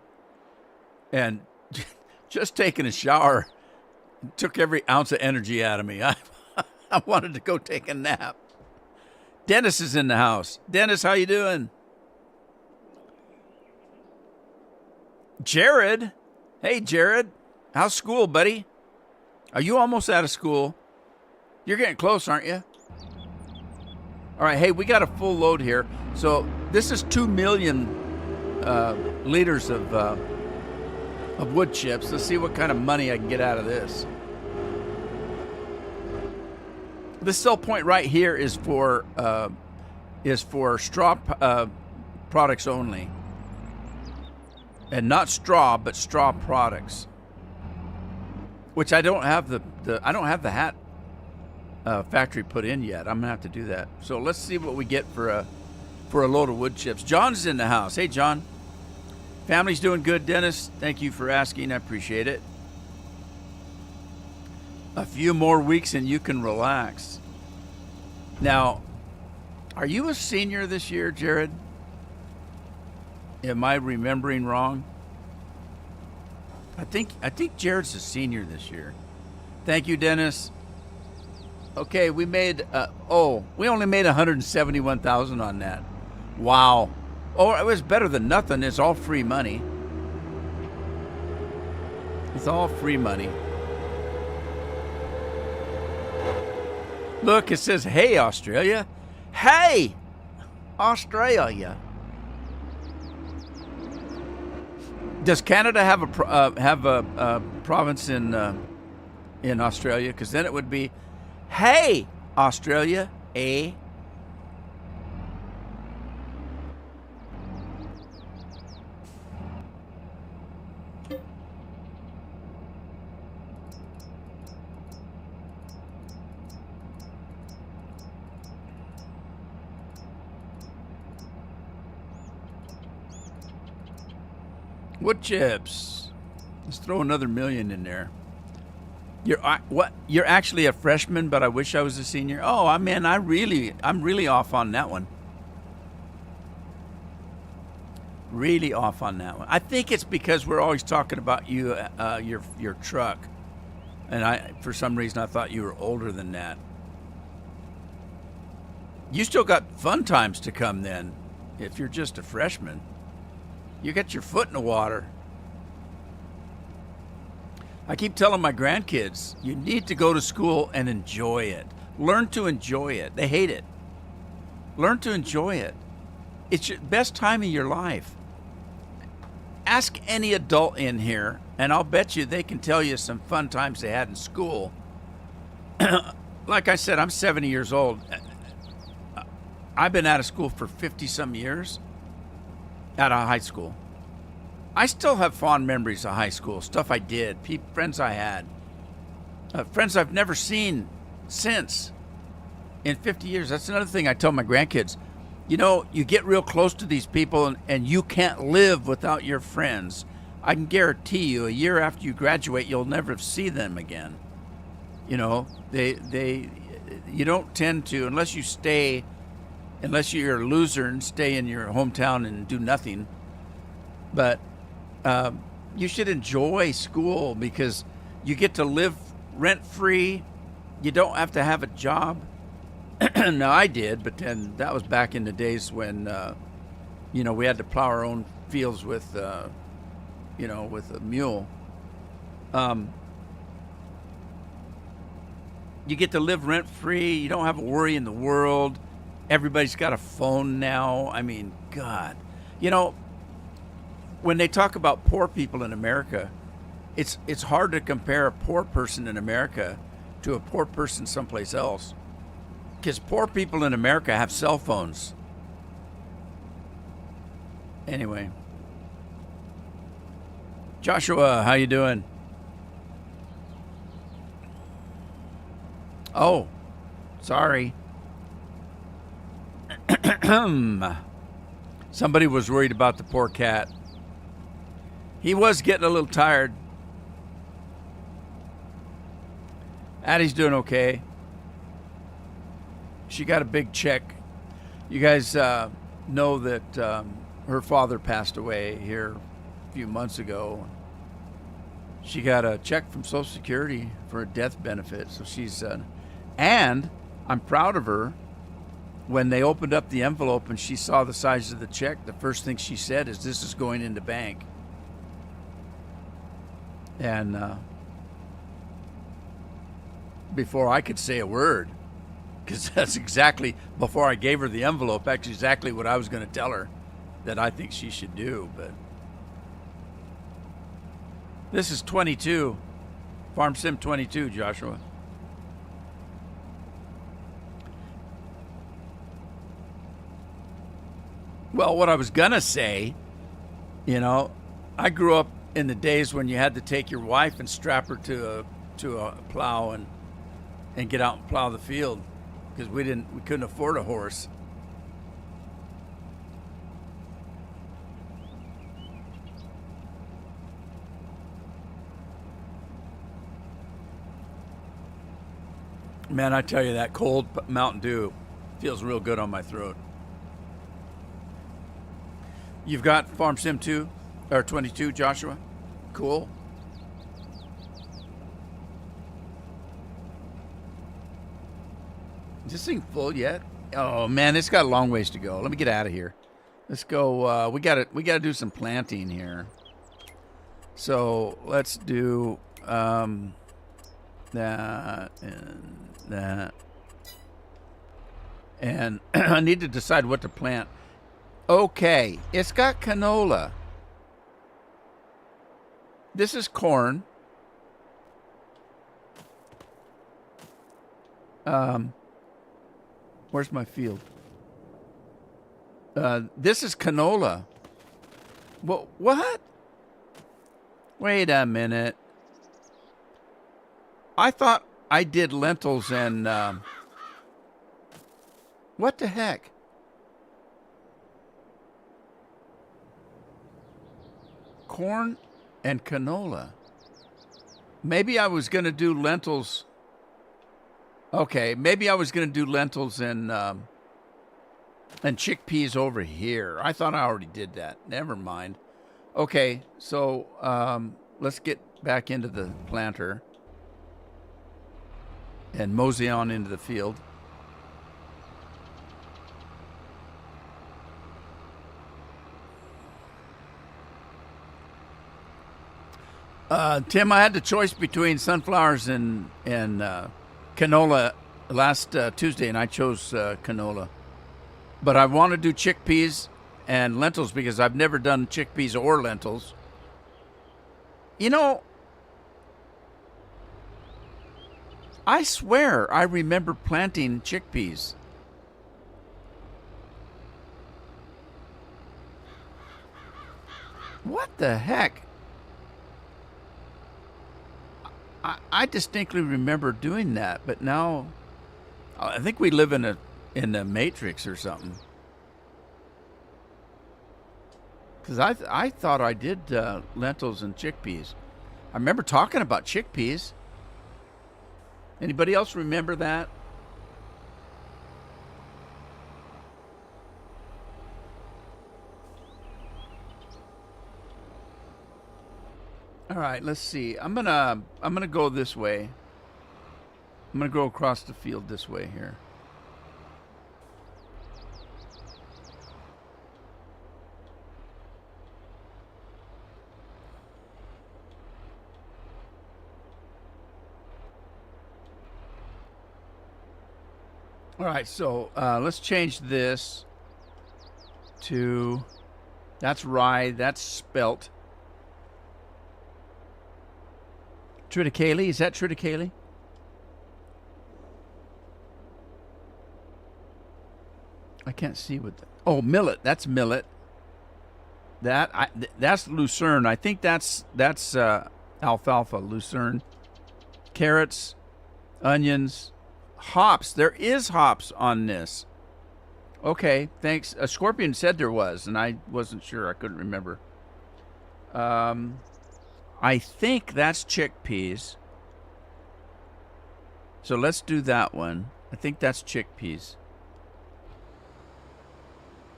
and just taking a shower took every ounce of energy out of me. I wanted to go take a nap. Dennis is in the house. Dennis, how you doing? Jared. Hey, Jared. How's school, buddy? Are you almost out of school? You're getting close, aren't you? All right. Hey, we got a full load here. So this is 2 million liters of wood chips. Let's see what kind of money I can get out of this. This sell point right here is for straw products only, and not straw, but straw products. Which I don't have the hat factory put in yet. I'm gonna have to do that. So let's see what we get for a load of wood chips. John's in the house. Hey, John. Family's doing good, Dennis. Thank you for asking. I appreciate it. A few more weeks and you can relax. Now, Are you a senior this year, Jared? Am I remembering wrong? I think Jared's a senior this year. Thank you, Dennis. Okay, we made we only made 171,000 on that. Wow. Oh, it was better than nothing. It's all free money. It's all free money. Look, it says, "Hey, Australia." Hey, Australia. Does Canada have a province in Australia? Because then it would be, "Hey, Australia, eh?" Wood chips. Let's throw another million in there. You're actually a freshman, but I wish I was a senior. Oh, man, I'm really off on that one. Really off on that one. I think it's because we're always talking about you, your truck, and for some reason I thought you were older than that. You still got fun times to come then, if you're just a freshman. You got your foot in the water. I keep telling my grandkids, you need to go to school and enjoy it. Learn to enjoy it. They hate it. Learn to enjoy it. It's your best time of your life. Ask any adult in here, and I'll bet you they can tell you some fun times they had in school. Like I said, I'm 70 years old. I've been out of school for 50-some years. Out of high school. I still have fond memories of high school, stuff I did, friends I had, friends I've never seen since in 50 years. That's another thing I tell my grandkids. You know, you get real close to these people and you can't live without your friends. I can guarantee you a year after you graduate, you'll never see them again. You know, you don't tend to, unless you're a loser and stay in your hometown and do nothing. But you should enjoy school because you get to live rent-free. You don't have to have a job. Now, I did, but then that was back in the days when, we had to plow our own fields with, with a mule. You get to live rent-free. You don't have a worry in the world. Everybody's got a phone now. I mean, God. When they talk about poor people in America, it's hard to compare a poor person in America to a poor person someplace else. Because poor people in America have cell phones. Anyway. Joshua, how you doing? Oh, sorry. Somebody was worried about the poor cat. He was getting a little tired. Addie's doing okay. She got a big check. You guys know that her father passed away here a few months ago. She got a check from Social Security for a death benefit. So she's, and I'm proud of her. When they opened up the envelope and she saw the size of the check, the first thing she said is, "This is going into bank." And before I could say a word, because that's exactly, before I gave her the envelope, actually exactly what I was going to tell her that I think she should do. But this is 22, Farm Sim 22, Joshua. Well, what I was going to say, I grew up in the days when you had to take your wife and strap her to a plow and get out and plow the field because we couldn't afford a horse. Man, I tell you, that cold Mountain Dew Feels real good on my throat. You've got Farm Sim 2 or 22, Joshua? Cool. Is this thing full yet? Oh man, it's got a long ways to go. Let me get out of here. Let's go. We gotta do some planting here. So let's do that and that. And I need to decide what to plant. Okay, it's got canola. This is corn. Where's my field? This is canola. What? Wait a minute. I thought I did lentils and what the heck? Corn and canola. Maybe I was going to do lentils. Okay, maybe I was going to do lentils and chickpeas over here. I thought I already did that. Never mind. Okay, so let's get back into the planter and mosey on into the field. Tim, I had the choice between sunflowers and canola last Tuesday, and I chose canola. But I want to do chickpeas and lentils because I've never done chickpeas or lentils. You know, I swear I remember planting chickpeas. What the heck? I distinctly remember doing that, but now I think we live in a matrix or something. Because I thought I did lentils and chickpeas. I remember talking about chickpeas. Anybody else remember that? All right, let's see. I'm gonna go this way. I'm gonna go across the field this way here. All right, so let's change this to, that's rye, that's spelt. Triticale, is that triticale? I can't see what oh, millet, that's millet. That's lucerne. I think that's alfalfa, lucerne. Carrots, onions, hops. There is hops on this. Okay, thanks. A Scorpion said there was, and I wasn't sure. I couldn't remember. I think that's chickpeas. So let's do that one. I think that's chickpeas.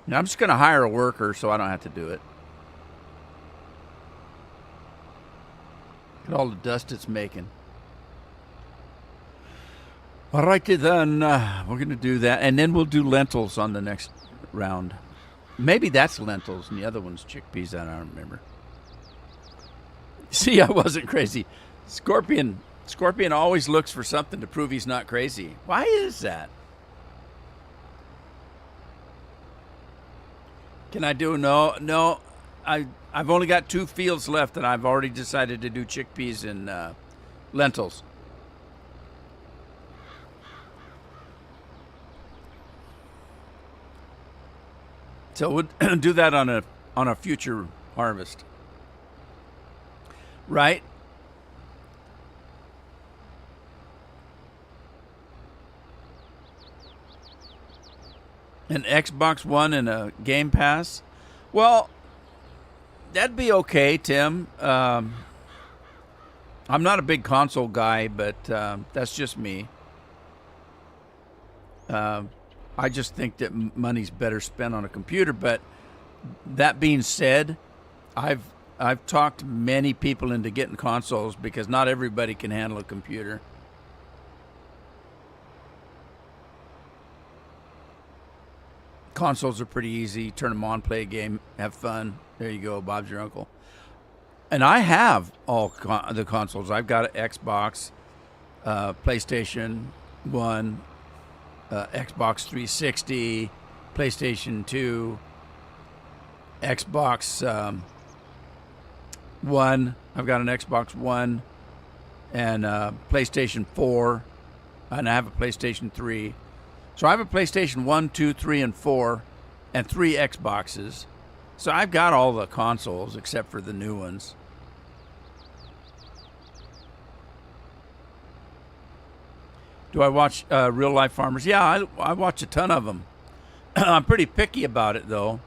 Now I'm just going to hire a worker so I don't have to do it. Look at all the dust it's making. All righty then, we're going to do that. And then we'll do lentils on the next round. Maybe that's lentils and the other one's chickpeas. I don't remember. See, I wasn't crazy. Scorpion always looks for something to prove he's not crazy. Why is that? Can I do no? I've only got 2 fields left, and I've already decided to do chickpeas and lentils. So we'll do that on a future harvest. Right? An Xbox One and a Game Pass? Well, that'd be okay, Tim. I'm not a big console guy, but that's just me. I just think that money's better spent on a computer. But that being said, I've talked many people into getting consoles because not everybody can handle a computer. Consoles are pretty easy. Turn them on, play a game, have fun. There you go. Bob's your uncle. And I have all the consoles. I've got an Xbox, PlayStation 1, Xbox 360, PlayStation 2, Xbox One. I've got an Xbox One and PlayStation 4, and I have a PlayStation 3. So I have a PlayStation 1, 2, 3, and 4, and 3 Xboxes. So I've got all the consoles except for the new ones. Do I watch Real Life Farmers? Yeah, I watch a ton of them. I'm pretty picky about it, though.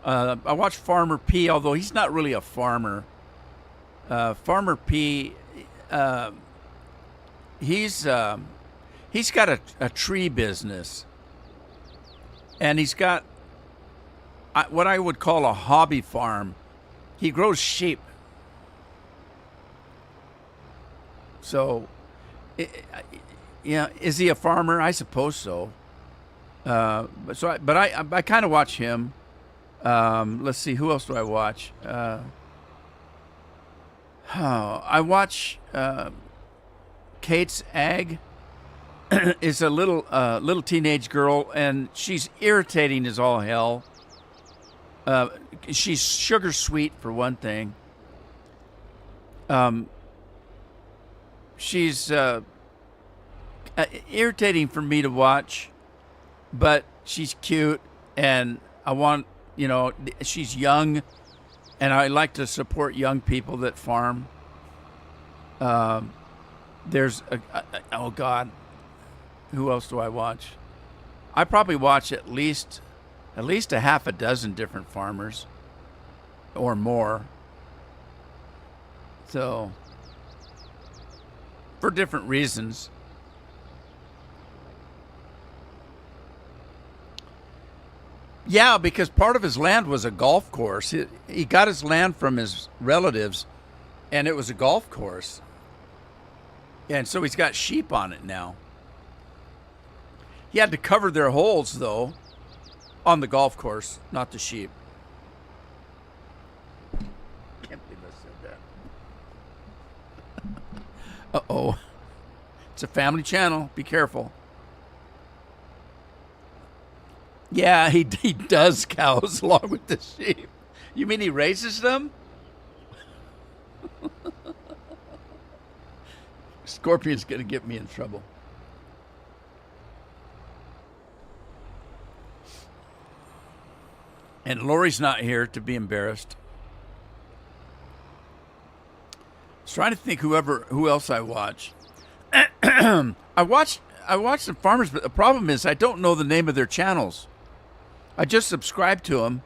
I watch Farmer P, although he's not really a farmer. Farmer P, he's got a tree business, and he's got what I would call a hobby farm. He grows sheep. So, yeah, is he a farmer? I suppose so. But I kind of watch him. Let's see, who else do I watch? I watch Kate's Ag. Is a little teenage girl, and she's irritating as all hell. She's sugar sweet for one thing. She's irritating for me to watch, but she's cute, and I want, she's young, and I like to support young people that farm. There's oh God, who else do I watch? I probably watch at least a half a dozen different farmers or more. So, for different reasons. Yeah, because part of his land was a golf course. He got his land from his relatives, and it was a golf course. And so he's got sheep on it now. He had to cover their holes, though, on the golf course, not the sheep. Can't believe I said that. Uh-oh. It's a family channel. Be careful. Yeah, he does cows along with the sheep. You mean he raises them? Scorpion's going to get me in trouble. And Lori's not here to be embarrassed. I was trying to think who else I watch. I watch the farmers, but the problem is I don't know the name of their channels. I just subscribe to them,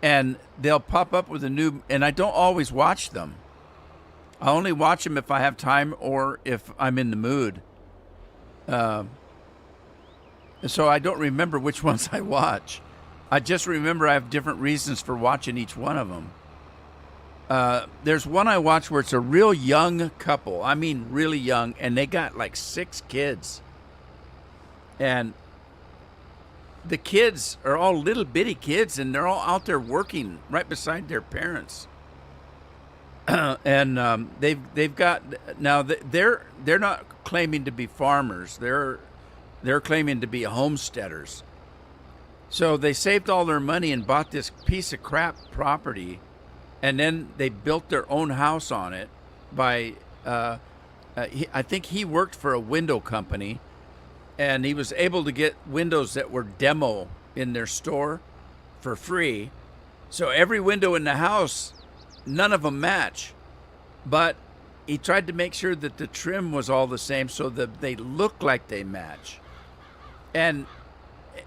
and they'll pop up with a new, and I don't always watch them. I only watch them if I have time or if I'm in the mood. So I don't remember which ones I watch. I just remember I have different reasons for watching each one of them. There's one I watch where it's a real young couple. I mean, really young, and they got like 6 kids. And the kids are all little bitty kids, and they're all out there working right beside their parents. And they've got now they're not claiming to be farmers. They're claiming to be homesteaders. So they saved all their money and bought this piece of crap property, and then they built their own house on it. I think he worked for a window company, and he was able to get windows that were demo in their store for free. So every window in the house, none of them match. But he tried to make sure that the trim was all the same so that they look like they match. And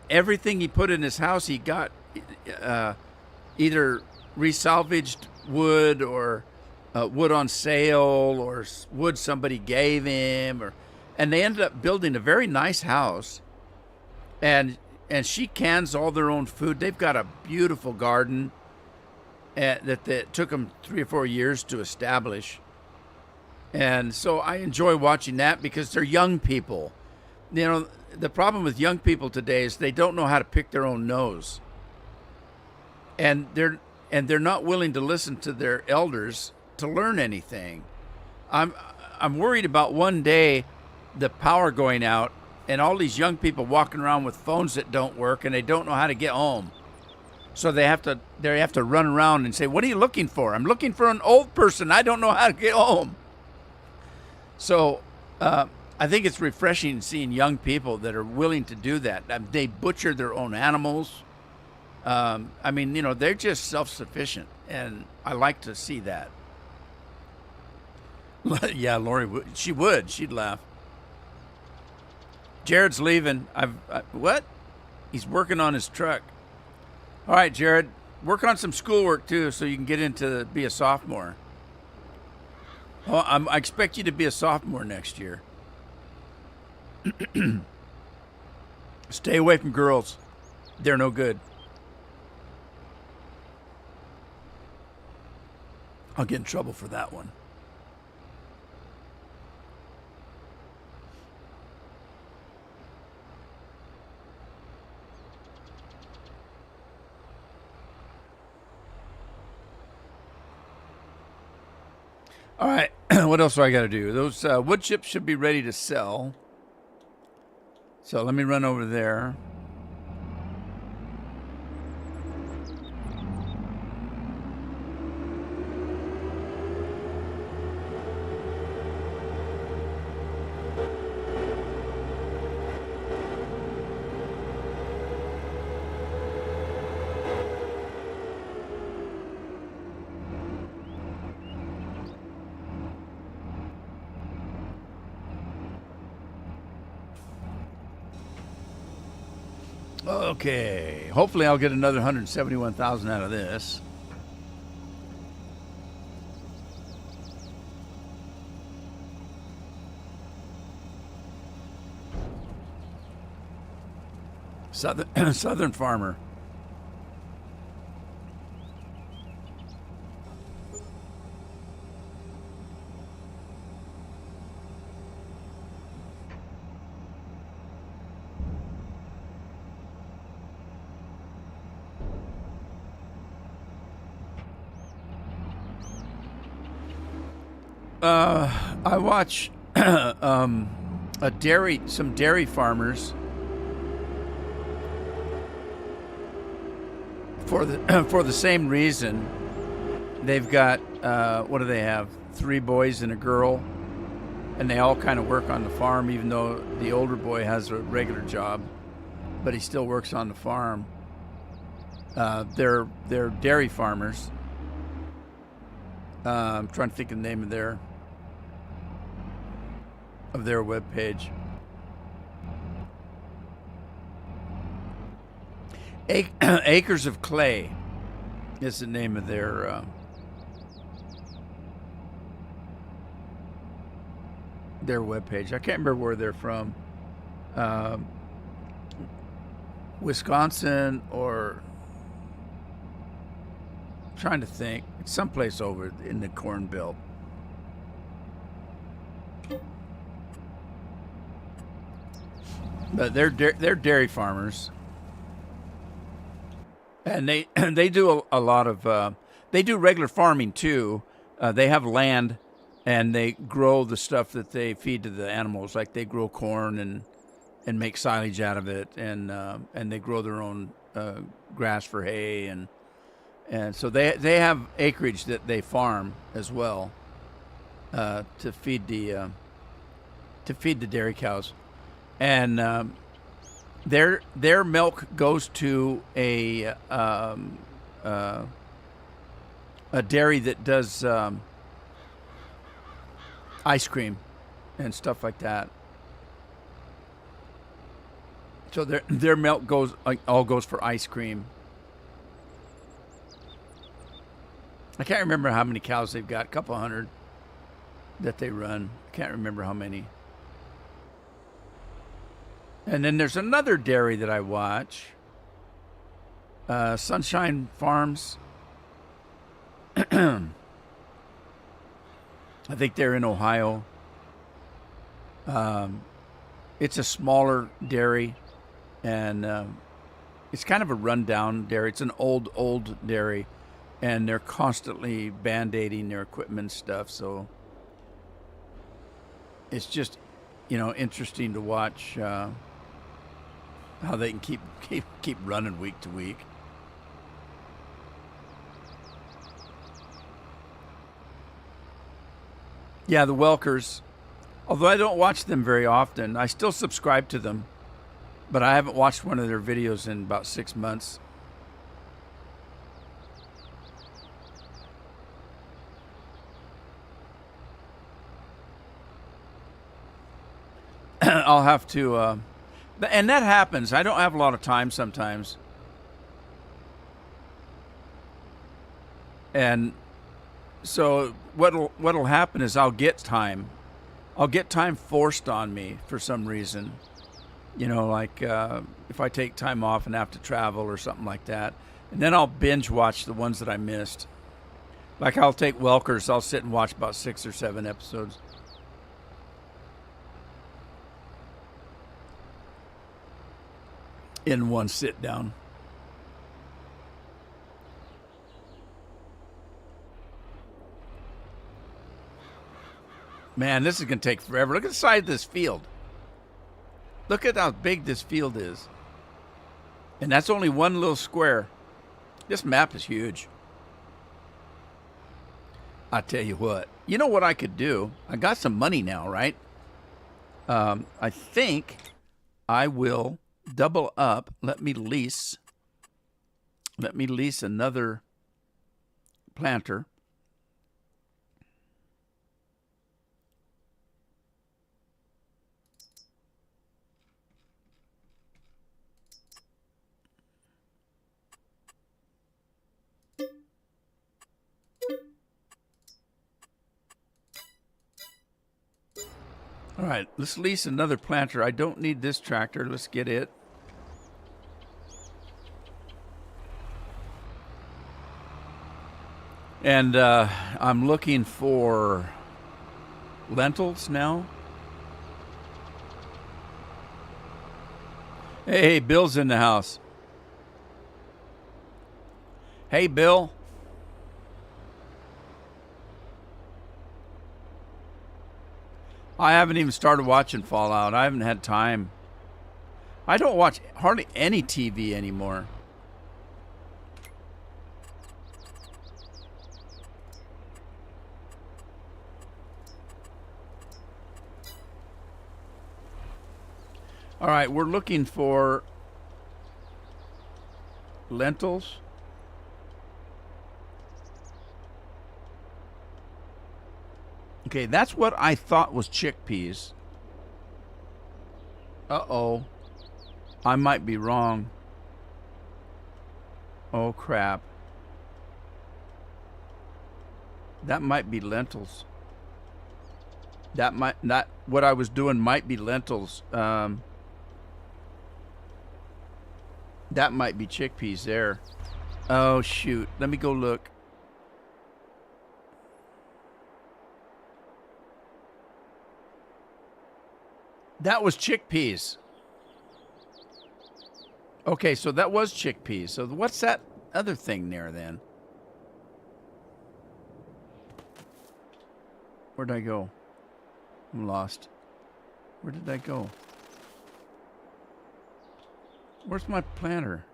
everything he put in his house, he got either resalvaged wood or wood on sale or wood somebody gave him, and they ended up building a very nice house. and she cans all their own food. They've got a beautiful garden that took them 3 or 4 years to establish. And so I enjoy watching that because they're young people. You know, the problem with young people today is they don't know how to pick their own nose. And they're not willing to listen to their elders to learn anything. I'm worried about one day the power going out and all these young people walking around with phones that don't work and they don't know how to get home. So they have to run around and say, "What are you looking for?" "I'm looking for an old person. I don't know how to get home." So I think it's refreshing seeing young people that are willing to do that. They butcher their own animals. I mean, you know, they're just self-sufficient, and I like to see that. Yeah, Lori would. She'd laugh. Jared's leaving. What? He's working on his truck. All right, Jared, work on some schoolwork too, so you can get into be a sophomore. Oh, I expect you to be a sophomore next year. Stay away from girls. They're no good. I'll get in trouble for that one. All right, what else do I got to do? Those wood chips should be ready to sell. So let me run over there. Okay, hopefully I'll get another 171,000 out of this. Southern farmer. I watch some dairy farmers for the same reason. They've got what do they have? 3 boys and a girl, and they all kind of work on the farm, even though the older boy has a regular job, but he still works on the farm. They're dairy farmers. I'm trying to think of the name of their webpage. Acres of Clay is the name of their webpage. I can't remember where they're from. Wisconsin or I'm trying to think. It's someplace over in the Corn Belt. But they're dairy farmers, and they do a lot of they do regular farming too. They have land, and they grow the stuff that they feed to the animals. Like they grow corn and make silage out of it, and they grow their own grass for hay, and so they have acreage that they farm as well to feed the dairy cows. And their milk goes to a dairy that does ice cream and stuff like that. So their milk all goes for ice cream. I can't remember how many cows they've got. A couple hundred that they run. I can't remember how many. And then there's another dairy that I watch. Sunshine Farms. I think they're in Ohio. It's a smaller dairy, and it's kind of a rundown dairy. It's an old dairy, and they're constantly band-aiding their equipment and stuff. So it's just, interesting to watch how they can keep running week to week. Yeah, the Welkers. Although I don't watch them very often, I still subscribe to them, but I haven't watched one of their videos in about 6 months. I'll have to, and that happens. I don't have a lot of time sometimes. And so what'll happen is I'll get time forced on me for some reason. Like if I take time off and have to travel or something like that. And then I'll binge watch the ones that I missed. Like I'll take Welkers, I'll sit and watch about 6 or 7 episodes. In one sit down. Man, this is going to take forever. Look at the size of this field. Look at how big this field is. And that's only one little square. This map is huge. I tell you what. You know what I could do? I got some money now, right? I think I will double up. Let me lease another planter. All right, let's lease another planter. I don't need this tractor. Let's get it. And I'm looking for lentils now. Hey, Bill's in the house. Hey, Bill. I haven't even started watching Fallout. I haven't had time. I don't watch hardly any TV anymore. All right, we're looking for lentils. Okay, that's what I thought was chickpeas. Uh-oh. I might be wrong. Oh, crap. That might be lentils. What I was doing might be lentils. That might be chickpeas there. Oh, shoot. Let me go look. That was chickpeas. Okay, so that was chickpeas. So what's that other thing there then? Where'd I go? I'm lost. Where did I go? Where's my planter?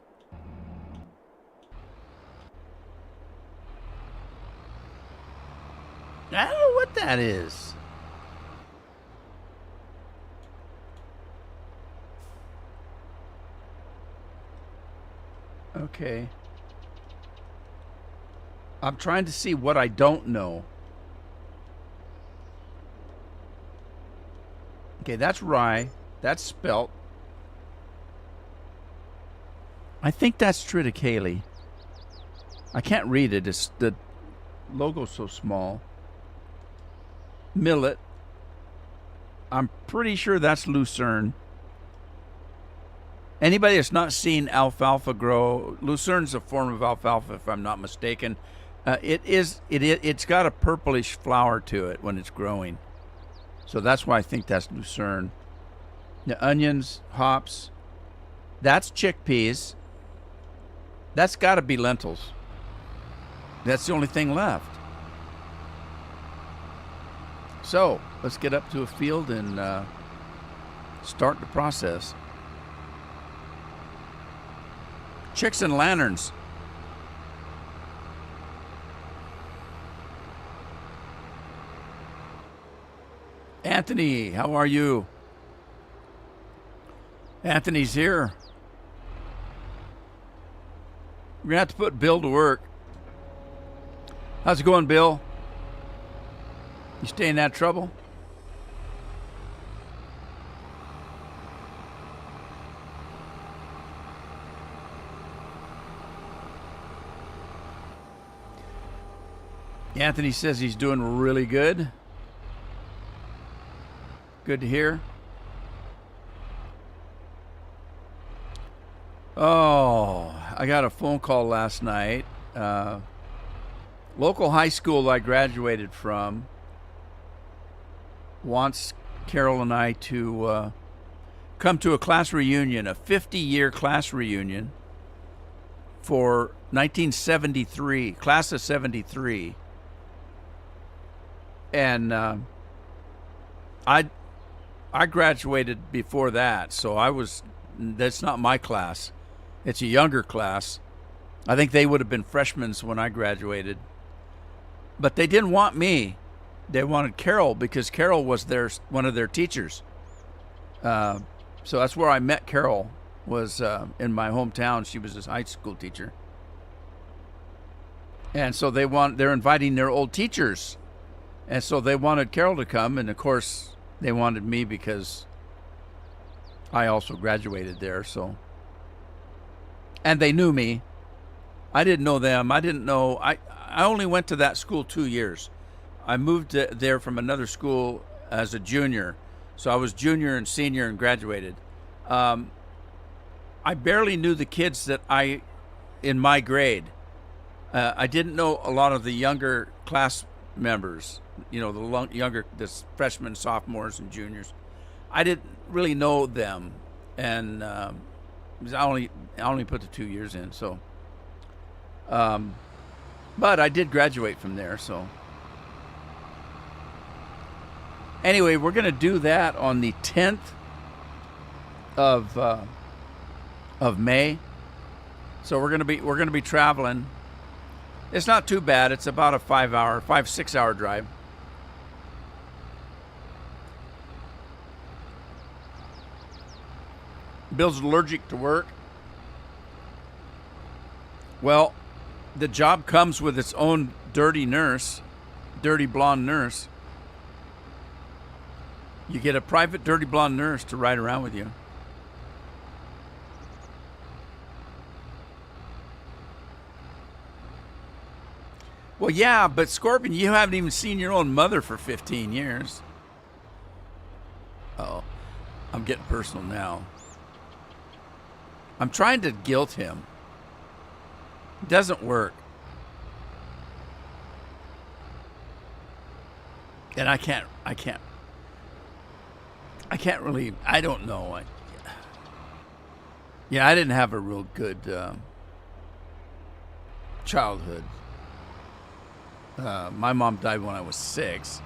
I don't know what that is. Okay. I'm trying to see what I don't know. Okay, that's rye. That's spelt. I think that's triticale. I can't read it. It's the logo's so small. Millet. I'm pretty sure that's lucerne. Anybody that's not seen alfalfa grow, Lucerne's a form of alfalfa, if I'm not mistaken. It's got a purplish flower to it when it's growing. So that's why I think that's lucerne. The onions, hops, that's chickpeas. That's got to be lentils. That's the only thing left. So let's get up to a field and start the process. Chicks and lanterns. Anthony, how are you? Anthony's here. We're going to have to put Bill to work. How's it going, Bill? You staying out of trouble? Anthony says he's doing really good. Good to hear. Oh, I got a phone call last night. Local high school I graduated from wants Carol and I to come to a class reunion, a 50-year class reunion for 1973, class of 73. And I graduated before that, so that's not my class. It's a younger class. I think they would have been freshmen when I graduated. But they didn't want me. They wanted Carol because Carol was one of their teachers. So that's where I met Carol, was in my hometown. She was a high school teacher. And so they're inviting their old teachers. And so they wanted Carol to come, and of course they wanted me because I also graduated there. So, and they knew me. I didn't know them. I didn't know. I only went to that school 2 years. I moved there from another school as a junior, so I was junior and senior and graduated. I barely knew the kids in my grade. I didn't know a lot of the younger class members. The freshmen, sophomores, and juniors. I didn't really know them, and I only put the 2 years in. So, but I did graduate from there. So, anyway, we're gonna do that on the 10th of May. So we're gonna be traveling. It's not too bad. It's about a 6 hour drive. Bill's allergic to work. Well, the job comes with its own dirty blonde nurse. You get a private dirty blonde nurse to ride around with you. Well, yeah, but Scorpion, you haven't even seen your own mother for 15 years. Oh, I'm getting personal now. I'm trying to guilt him. It doesn't work. And I can't really, I don't know. I didn't have a real good childhood. My mom died when I was 6,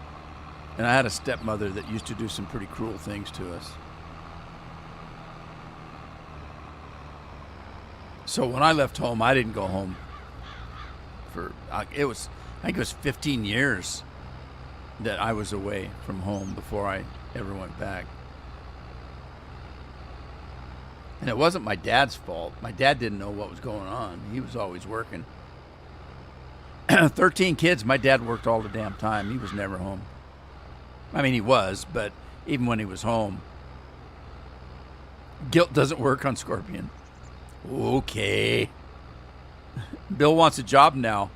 and I had a stepmother that used to do some pretty cruel things to us. So when I left home, I didn't go home I think it was 15 years that I was away from home before I ever went back. And it wasn't my dad's fault. My dad didn't know what was going on. He was always working. 13 kids, my dad worked all the damn time. He was never home. I mean, he was, but even when he was home, guilt doesn't work on Scorpion. Okay. Bill wants a job now.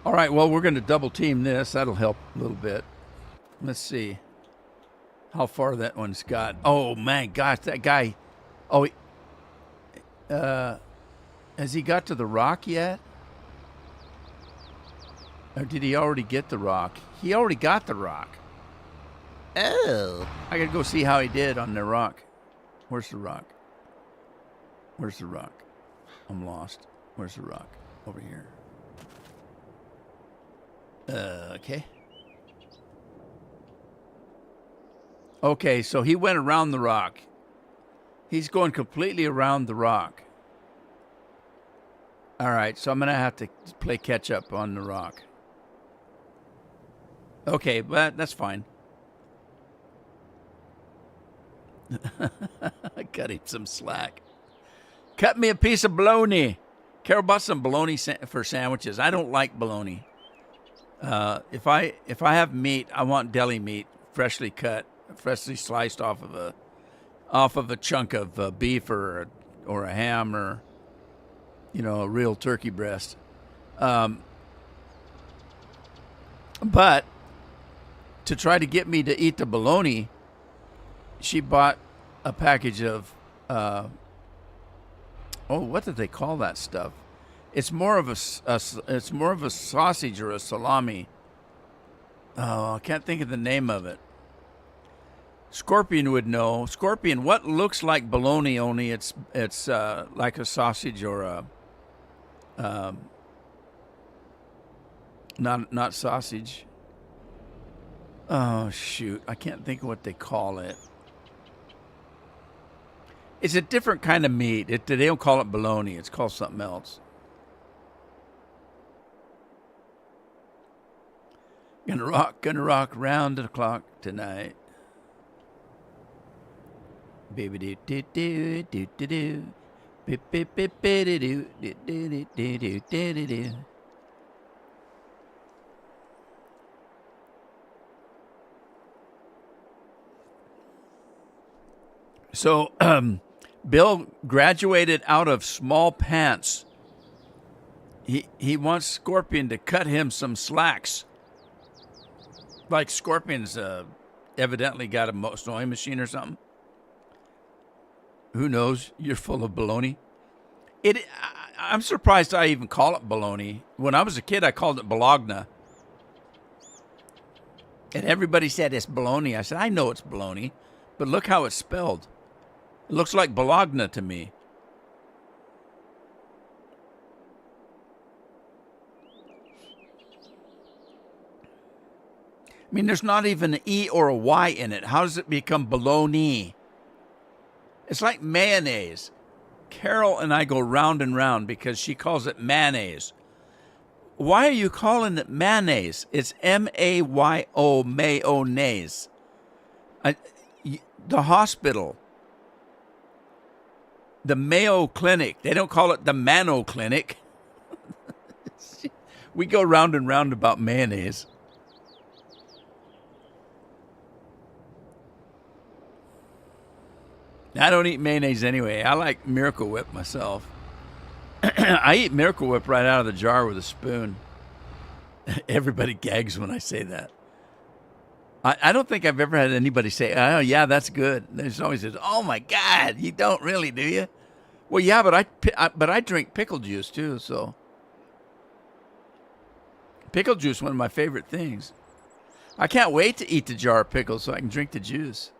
All right, well, we're going to double team this. That'll help a little bit. Let's see how far that one's got. Oh, man, gosh, that guy. Oh, has he got to the rock yet? Or did he already get the rock? He already got the rock. Oh. I got to go see how he did on the rock. Where's the rock? Where's the rock? I'm lost. Where's the rock? Over here. Okay. Okay, so he went around the rock. He's going completely around the rock. All right, so I'm going to have to play catch up on the rock. Okay, but that's fine. I cut him some slack. Cut me a piece of bologna. Carol bought some bologna for sandwiches. I don't like bologna. If I have meat, I want deli meat, freshly cut, freshly sliced off of a chunk of beef or a ham or a real turkey breast. But to try to get me to eat the bologna, she bought a package of what did they call that stuff? It's more of a sausage or a salami. Oh, I can't think of the name of it. Scorpion would know. Scorpion, what looks like bologna, only it's like a sausage or a not sausage. Oh shoot, I can't think of what they call it. It's a different kind of meat. They don't call it bologna. It's called something else. Gonna rock round the clock tonight. Baby do do do do do do. Beep beep beep do do do do do do do do. So, Bill graduated out of small pants. He wants Scorpion to cut him some slacks. Like Scorpion's evidently got a sewing machine or something. Who knows? You're full of baloney. I'm surprised I even call it baloney. When I was a kid, I called it bologna. And everybody said it's baloney. I said, I know it's baloney, but look how it's spelled. It looks like bologna to me. I mean, there's not even an E or a Y in it. How does it become bologna? It's like mayonnaise. Carol and I go round and round because she calls it mayonnaise. Why are you calling it mayonnaise? It's M-A-Y-O, mayonnaise. The hospital, the Mayo Clinic, they don't call it the Mano Clinic. We go round and round about mayonnaise. I don't eat mayonnaise anyway. I like Miracle Whip myself. I eat Miracle Whip right out of the jar with a spoon. Everybody gags when I say that. I don't think I've ever had anybody say, oh, yeah, that's good. There's always says, oh, my God, you don't really, do you? Well, yeah, but I drink pickle juice, too, so. Pickle juice, one of my favorite things. I can't wait to eat the jar of pickles so I can drink the juice.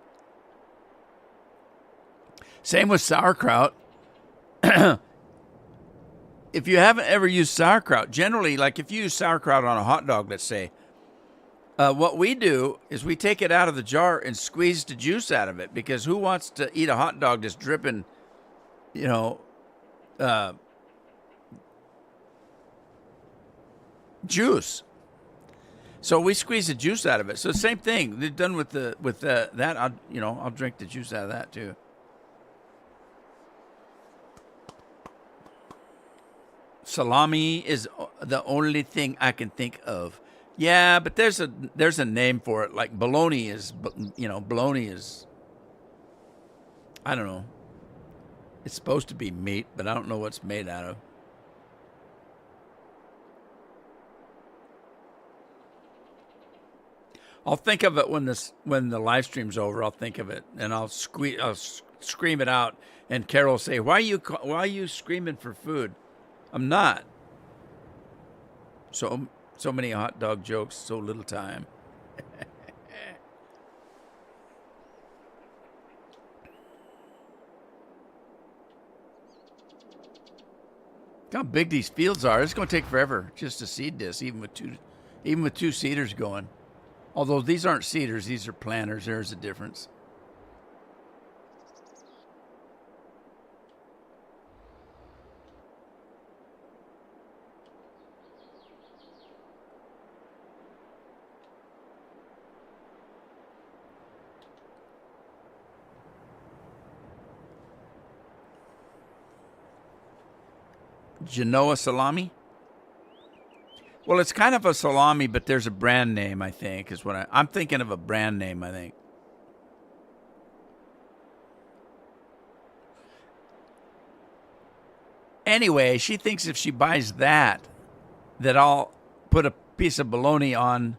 Same with sauerkraut. If you haven't ever used sauerkraut, generally, like if you use sauerkraut on a hot dog, let's say, what we do is we take it out of the jar and squeeze the juice out of it, because who wants to eat a hot dog that's dripping, juice? So we squeeze the juice out of it. So same thing. They're done with that. I'll drink the juice out of that too. Salami is the only thing I can think of. Yeah, but there's a name for it. Like bologna is, bologna is, I don't know. It's supposed to be meat, but I don't know what it's made out of. I'll think of it when the live stream's over. I'll think of it and I'll scream it out. And Carol will say, why are you screaming for food? I'm not. So many hot dog jokes, so little time. Look how big these fields are. It's going to take forever just to seed this, even with two seeders going. Although these aren't seeders, these are planters. There's a difference. Genoa salami? Well, it's kind of a salami, but there's a brand name, I think, is what I'm thinking of a brand name, I think. Anyway, she thinks if she buys that I'll put a piece of bologna on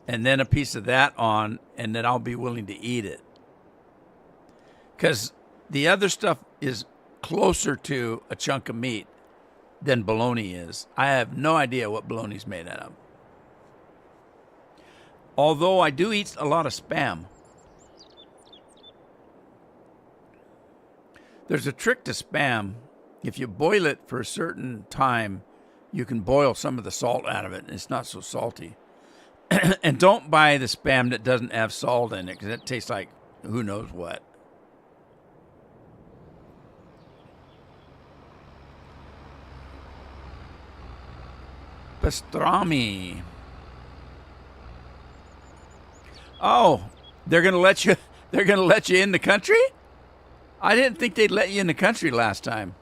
and then a piece of that on, and that I'll be willing to eat it. Because the other stuff is closer to a chunk of meat than bologna is. I have no idea what bologna's made out of. Although I do eat a lot of Spam. There's a trick to Spam. If you boil it for a certain time, you can boil some of the salt out of it, and it's not so salty. And don't buy the Spam that doesn't have salt in it, because it tastes like who knows what. Pastrami. Oh, they're gonna let you in the country? I didn't think they'd let you in the country last time.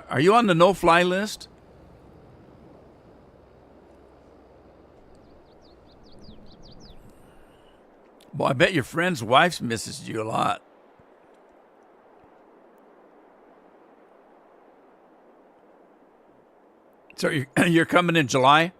Are you on the no-fly list? Well, I bet your friend's wife misses you a lot. So you're coming in July?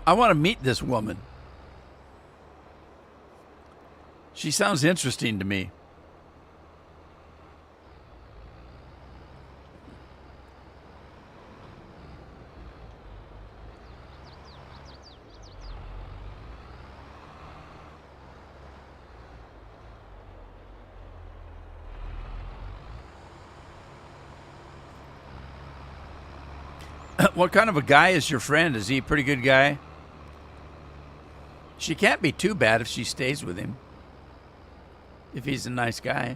I want to meet this woman. She sounds interesting to me. What kind of a guy is your friend? Is he a pretty good guy? She can't be too bad if she stays with him. If he's a nice guy.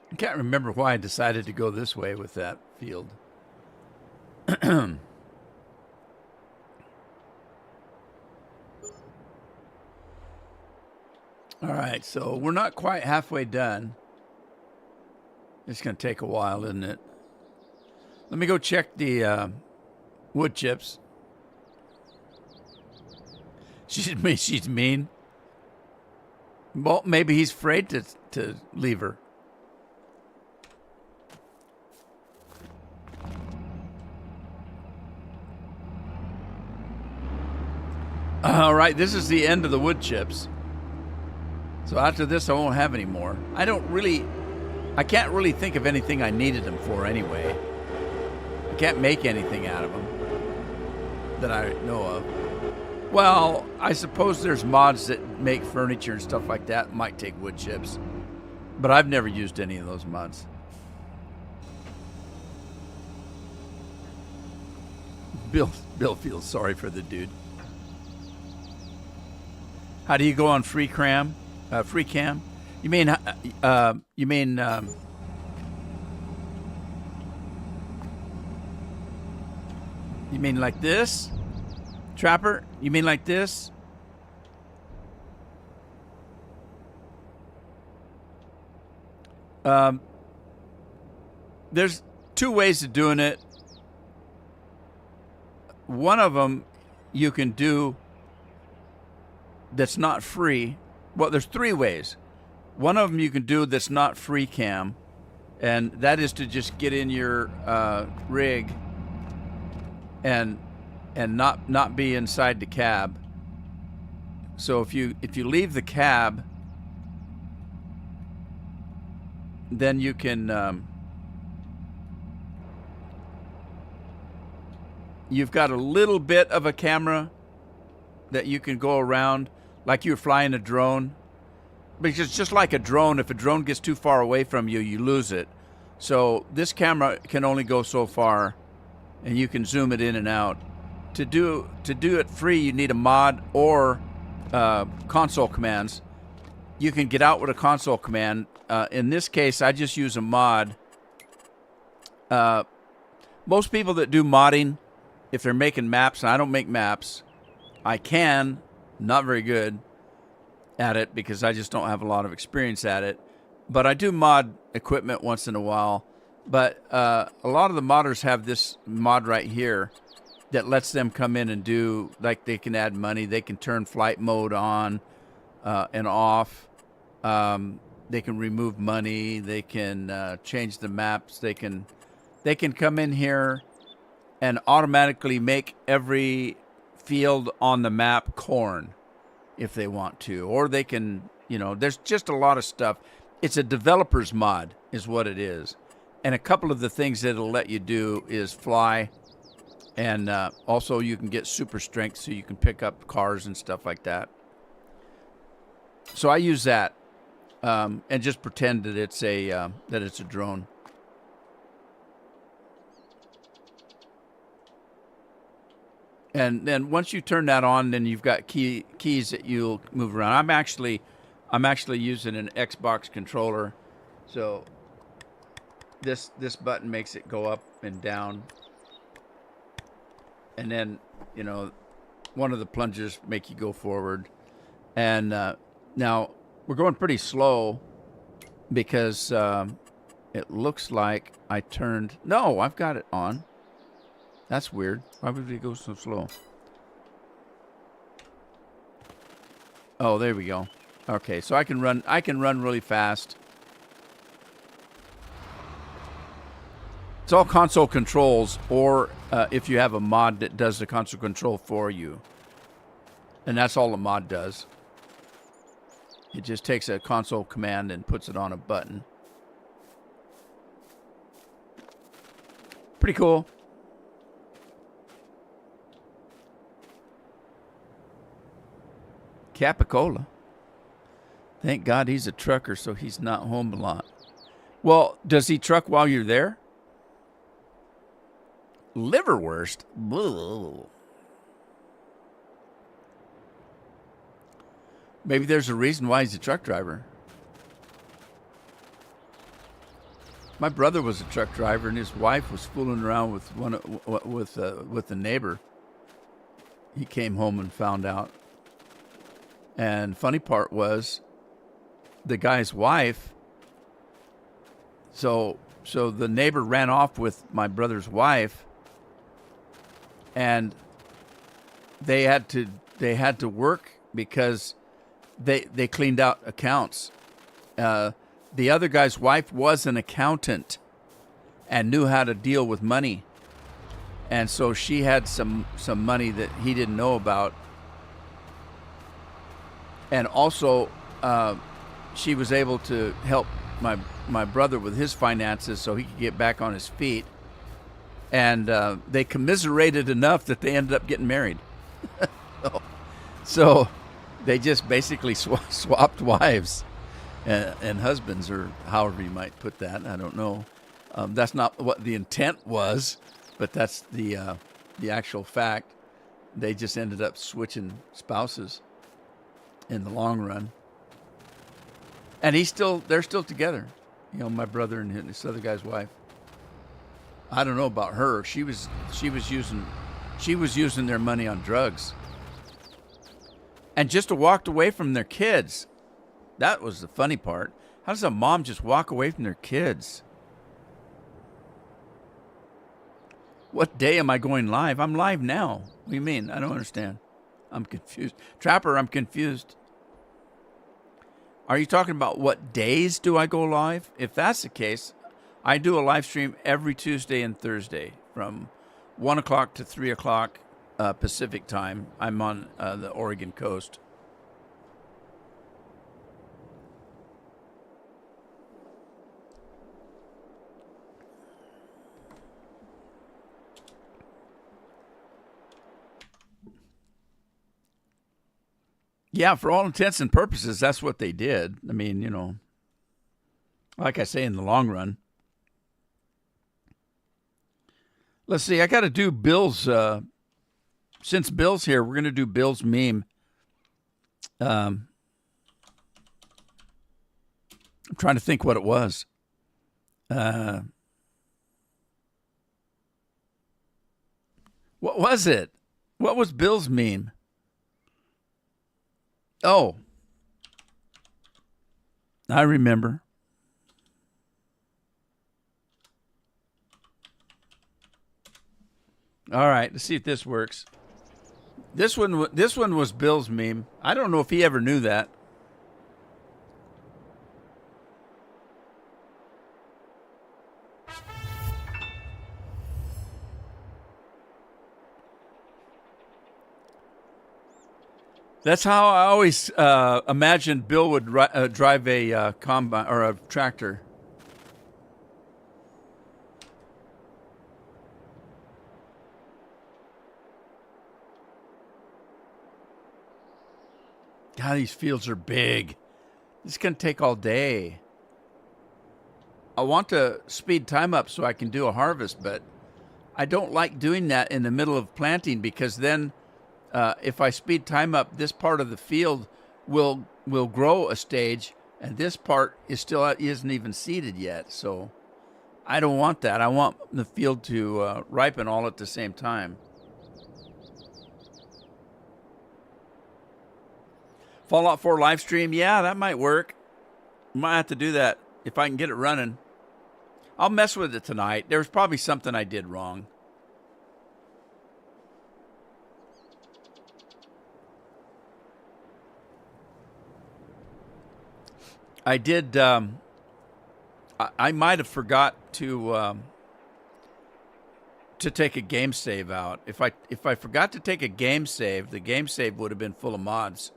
I can't remember why I decided to go this way with that field. All right, so we're not quite halfway done. It's going to take a while, isn't it? Let me go check the wood chips. She's mean. Well, maybe he's afraid to leave her. All right, this is the end of the wood chips. So after this, I won't have any more. I can't really think of anything I needed them for anyway. I can't make anything out of them that I know of. Well, I suppose there's mods that make furniture and stuff like that might take wood chips. But I've never used any of those mods. Bill feels sorry for the dude. How do you go on free cam? You mean You mean like this? Trapper, you mean like this? There's two ways of doing it. One of them you can do that's not free. Well, there's three ways. One of them you can do that's not free cam, and that is to just get in your rig and not be inside the cab. So if you leave the cab, then you can you've got a little bit of a camera that you can go around like you're flying a drone. Because just like a drone, if a drone gets too far away from you, you lose it. So this camera can only go so far, and you can zoom it in and out. To do it free, you need a mod or console commands. You can get out with a console command. In this case, I just use a mod. Most people that do modding, if they're making maps, and I don't make maps, I can, not very good at it because I just don't have a lot of experience at it. But I do mod equipment once in a while. But a lot of the modders have this mod right here that lets them come in and do, like they can add money. They can turn flight mode on and off. They can remove money. They can change the maps. They can come in here and automatically make every field on the map corn if they want to. Or they can, there's just a lot of stuff. It's a developer's mod is what it is. And a couple of the things that it'll let you do is fly. And also you can get super strength so you can pick up cars and stuff like that. So I use that and just pretend that it's a drone. And then once you turn that on, then you've got keys that you'll move around. I'm actually using an Xbox controller, so this button makes it go up and down. And then, one of the plungers make you go forward. And now we're going pretty slow because it looks like I turned... No, I've got it on. That's weird. Why would it go so slow? Oh, there we go. Okay, so I can run really fast. It's all console controls, or if you have a mod that does the console control for you. And that's all the mod does. It just takes a console command and puts it on a button. Pretty cool. Capicola. Thank God he's a trucker, so he's not home a lot. Well, does he truck while you're there? Liverwurst? Ugh. Maybe there's a reason why he's a truck driver. My brother was a truck driver, and his wife was fooling around with the neighbor. He came home and found out. And funny part was, the guy's wife. So the neighbor ran off with my brother's wife, and they had to work because they cleaned out accounts. The other guy's wife was an accountant and knew how to deal with money, and so she had some money that he didn't know about. And also, she was able to help my brother with his finances so he could get back on his feet. And they commiserated enough that they ended up getting married. So they just basically swapped wives and husbands, or however you might put that. I don't know. That's not what the intent was, but that's the actual fact. They just ended up switching spouses in the long run. And they're still together. My brother and this other guy's wife. I don't know about her. She was using She was using their money on drugs. And just walked away from their kids. That was the funny part. How does a mom just walk away from their kids? What day am I going live? I'm live now. What do you mean? I don't understand. I'm confused. Trapper, I'm confused. Are you talking about what days do I go live? If that's the case, I do a live stream every Tuesday and Thursday from 1 o'clock to 3 o'clock Pacific time. I'm on the Oregon coast. Yeah, for all intents and purposes, that's what they did. I mean, you know, like I say, in the long run. Let's see, I got to do Bill's, since Bill's here, we're going to do Bill's meme. I'm trying to think what it was. What was it? What was Bill's meme? Oh, I remember. All right, let's see if this works. This one was Bill's meme. I don't know if he ever knew that. That's how I always imagined Bill would drive a combine or a tractor. God, these fields are big. This is going to take all day. I want to speed time up so I can do a harvest, but I don't like doing that in the middle of planting because then if I speed time up, this part of the field will grow a stage, and this part isn't even seeded yet. So I don't want that. I want the field to ripen all at the same time. Fallout 4 live stream, yeah, that might work. Might have to do that if I can get it running. I'll mess with it tonight. There was probably something I did wrong. I did. I might have forgot to take a game save out. If I forgot to take a game save, the game save would have been full of mods.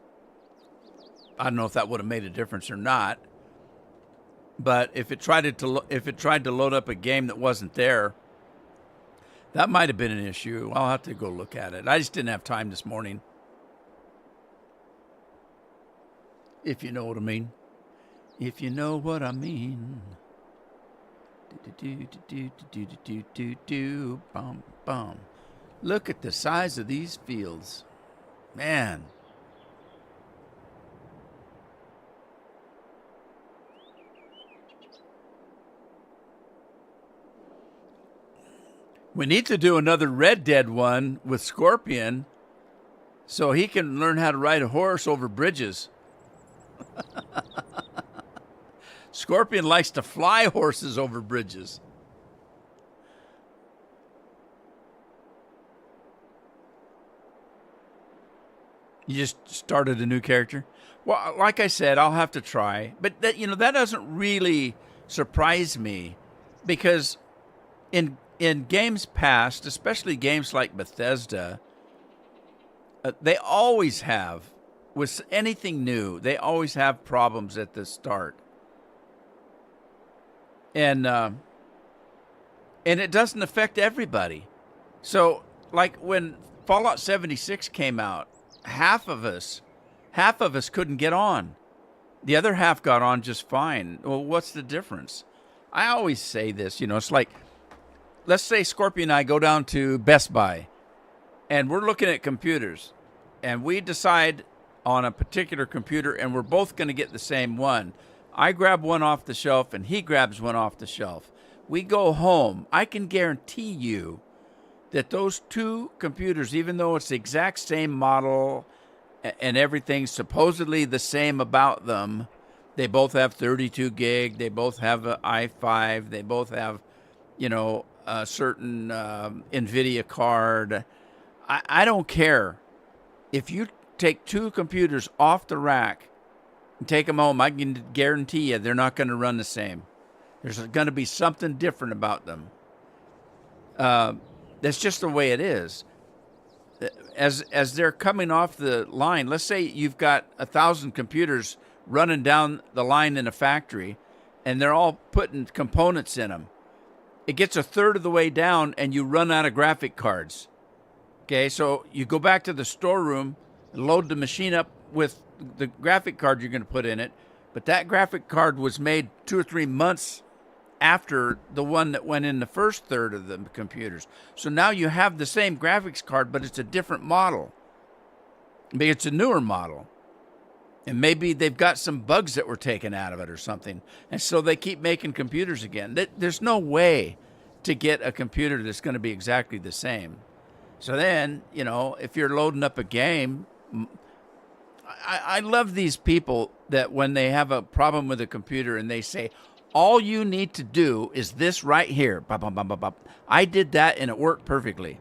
I don't know if that would have made a difference or not. But if it tried to load up a game that wasn't there, that might have been an issue. I'll have to go look at it. I just didn't have time this morning. If you know what I mean. If you know what I mean. Bum, bum. Look at the size of these fields. Man. We need to do another Red Dead one with Scorpion so he can learn how to ride a horse over bridges. Scorpion likes to fly horses over bridges. You just started a new character? Well, like I said, I'll have to try. But that doesn't really surprise me because in games past, especially games like Bethesda, they always have, with anything new, they always have problems at the start. And it doesn't affect everybody. So, like when Fallout 76 came out, half of us couldn't get on. The other half got on just fine. Well, what's the difference? I always say this, it's like, let's say Scorpion and I go down to Best Buy, and we're looking at computers, and we decide on a particular computer, and we're both going to get the same one. I grab one off the shelf, and he grabs one off the shelf. We go home. I can guarantee you that those two computers, even though it's the exact same model and everything supposedly the same about them, they both have 32 gig, they both have an i5, they both have, a certain NVIDIA card. I don't care. If you take two computers off the rack and take them home, I can guarantee you they're not going to run the same. There's going to be something different about them. That's just the way it is. As they're coming off the line, let's say you've got 1,000 computers running down the line in a factory, and they're all putting components in them. It gets a third of the way down, and you run out of graphic cards. Okay, so you go back to the storeroom, load the machine up with the graphic card you're going to put in it, but that graphic card was made 2 or 3 months after the one that went in the first third of the computers. So now you have the same graphics card, but it's a different model. Maybe it's a newer model. And maybe they've got some bugs that were taken out of it or something. And so they keep making computers again. There's no way to get a computer that's going to be exactly the same. So then, if you're loading up a game, I love these people that when they have a problem with a computer and they say, all you need to do is this right here. Bop, bop, bop, bop, bop. I did that and it worked perfectly.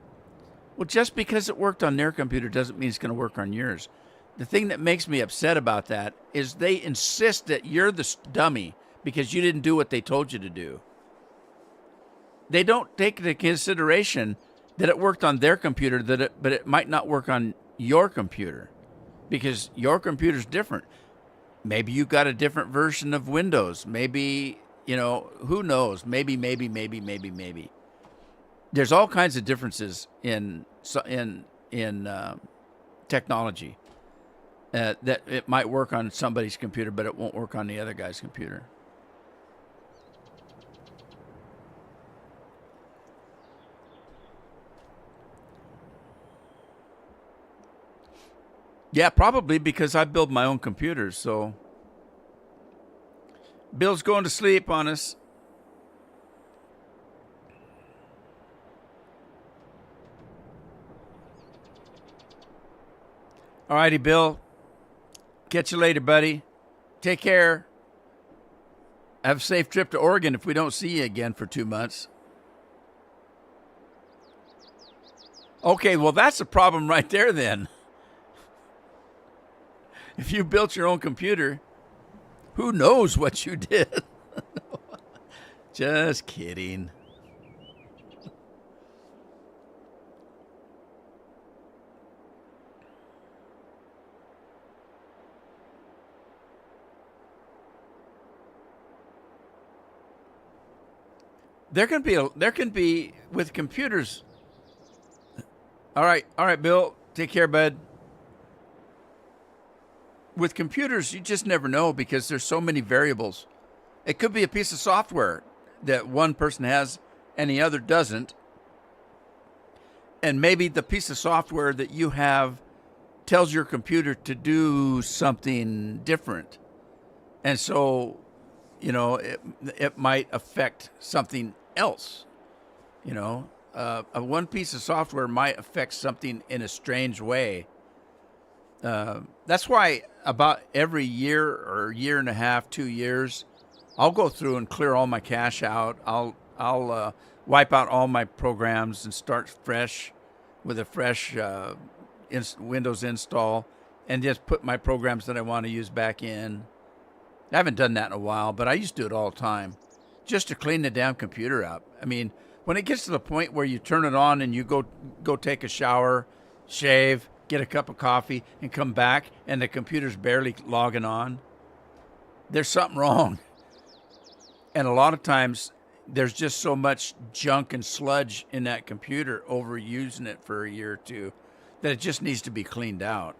Well, just because it worked on their computer doesn't mean it's going to work on yours. The thing that makes me upset about that is they insist that you're the dummy because you didn't do what they told you to do. They don't take into consideration that it worked on their computer, but it might not work on your computer because your computer's different. Maybe you got a different version of Windows. Maybe, who knows? Maybe. There's all kinds of differences in technology that it might work on somebody's computer, but it won't work on the other guy's computer. Yeah, probably because I build my own computers, so Bill's going to sleep on us. All righty, Bill. Catch you later, buddy. Take care. Have a safe trip to Oregon if we don't see you again for 2 months. Okay, well, that's a problem right there then. If you built your own computer, who knows what you did? Just kidding. There can be with computers. All right, Bill. Take care, bud. With computers, you just never know because there's so many variables. It could be a piece of software that one person has and the other doesn't. And maybe the piece of software that you have tells your computer to do something different. And so, it might affect something else. One piece of software might affect something in a strange way. That's why about every year or year and a half, 2 years, I'll go through and clear all my cache out. I'll wipe out all my programs and start fresh with a fresh Windows install and just put my programs that I want to use back in. I haven't done that in a while, but I used to do it all the time just to clean the damn computer up. I mean, when it gets to the point where you turn it on and you go take a shower, shave, get a cup of coffee, and come back, and the computer's barely logging on, there's something wrong. And a lot of times, there's just so much junk and sludge in that computer overusing it for a year or two that it just needs to be cleaned out.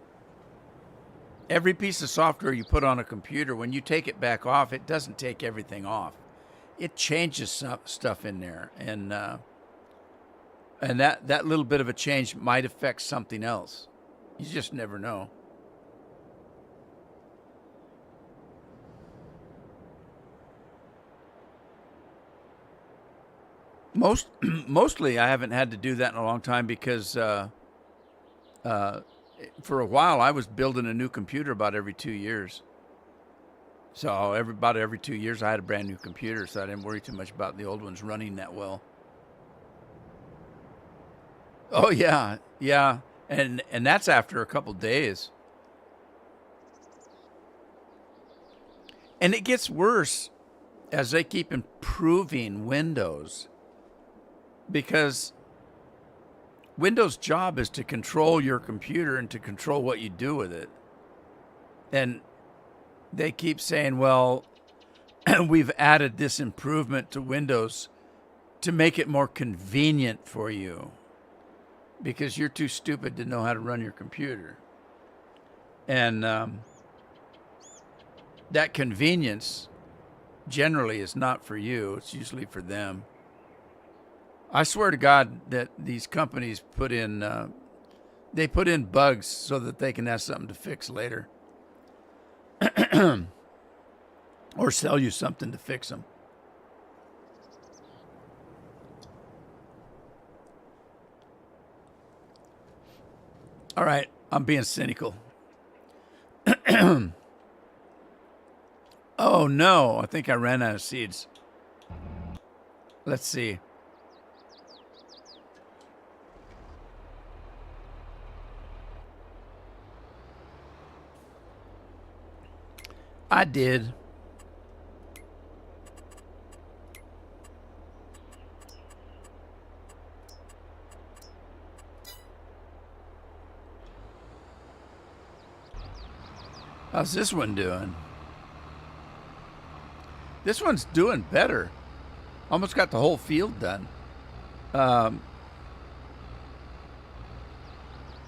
Every piece of software you put on a computer, when you take it back off, it doesn't take everything off. It changes stuff in there, and that little bit of a change might affect something else. You just never know. Mostly I haven't had to do that in a long time because for a while I was building a new computer about every 2 years. So about every 2 years I had a brand new computer, so I didn't worry too much about the old ones running that well. Oh yeah, yeah, and that's after a couple days. And it gets worse as they keep improving Windows, because Windows' job is to control your computer and to control what you do with it. And they keep saying, well, we've added this improvement to Windows to make it more convenient for you because you're too stupid to know how to run your computer. And that convenience generally is not for you. It's usually for them. I swear to God that these companies put in bugs so that they can have something to fix later. Or sell you something to fix them. All right, I'm being cynical. Oh no, I think I ran out of seeds. Let's see. I did. How's this one doing? This one's doing better. Almost got the whole field done.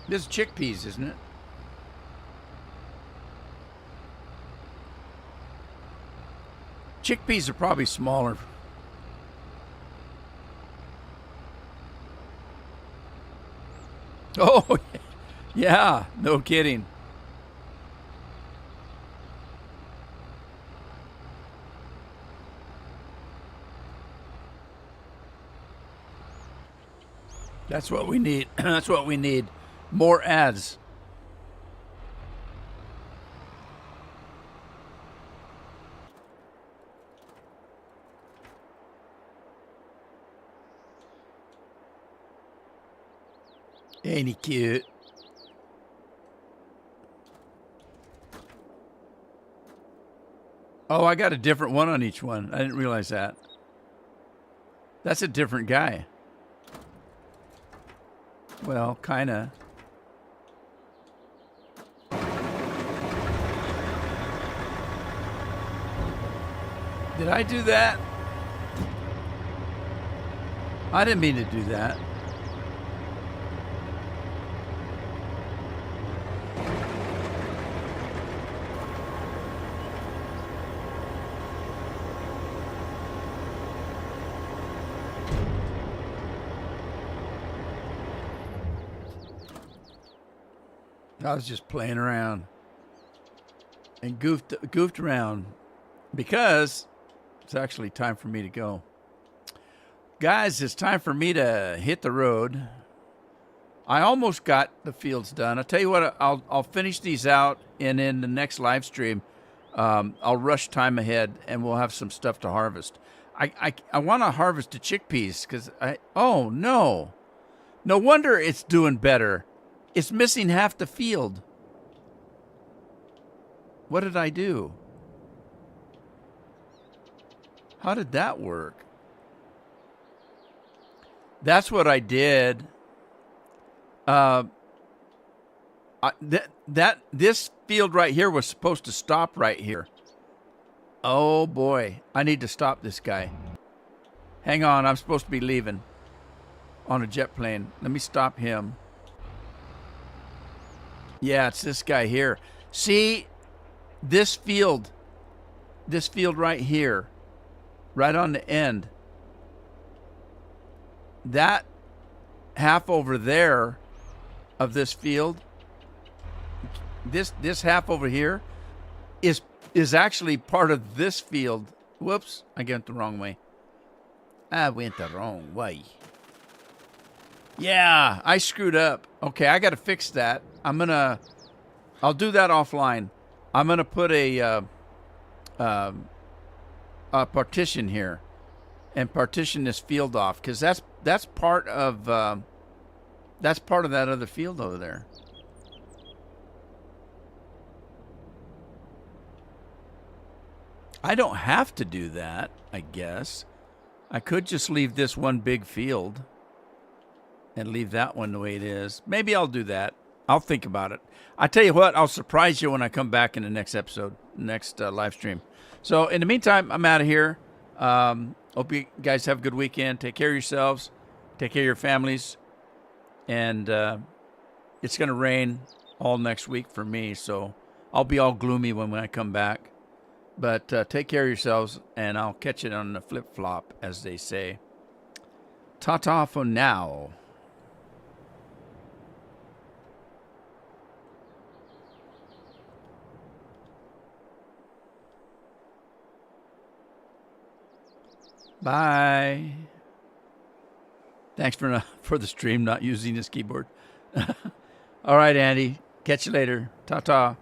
This is chickpeas, isn't it? Chickpeas are probably smaller. Oh, yeah, no kidding. That's what we need. That's what we need. More ads. Ain't he cute? Oh, I got a different one on each one. I didn't realize that. That's a different guy. Well, kinda. Did I do that? I didn't mean to do that. I was just playing around and goofed around because it's actually time for me to go. Guys, it's time for me to hit the road. I almost got the fields done. I'll tell you what, I'll finish these out, and in the next live stream, I'll rush time ahead, and we'll have some stuff to harvest. I want to harvest the chickpeas because oh no wonder it's doing better. It's missing half the field. What did I do? How did that work? That's what I did. This field right here was supposed to stop right here. Oh boy, I need to stop this guy. Hang on, I'm supposed to be leaving on a jet plane. Let me stop him. Yeah, it's this guy here. See, this field right here, right on the end, that half over there of this field, this half over here is actually part of this field. Whoops, I got it the wrong way. I went the wrong way. Yeah, I screwed up. Okay, I got to fix that. I'll do that offline. I'm gonna put a partition here, and partition this field off because that's part of that other field over there. I don't have to do that, I guess. I could just leave this one big field and leave that one the way it is. Maybe I'll do that. I'll think about it. I tell you what, I'll surprise you when I come back in the next episode, next live stream. So in the meantime, I'm out of here. Hope you guys have a good weekend. Take care of yourselves. Take care of your families. And it's going to rain all next week for me, so I'll be all gloomy when I come back. But take care of yourselves, and I'll catch it on the flip-flop, as they say. Ta-ta for now. Bye. Thanks for the stream, not using this keyboard. All right, Andy. Catch you later. Ta-ta.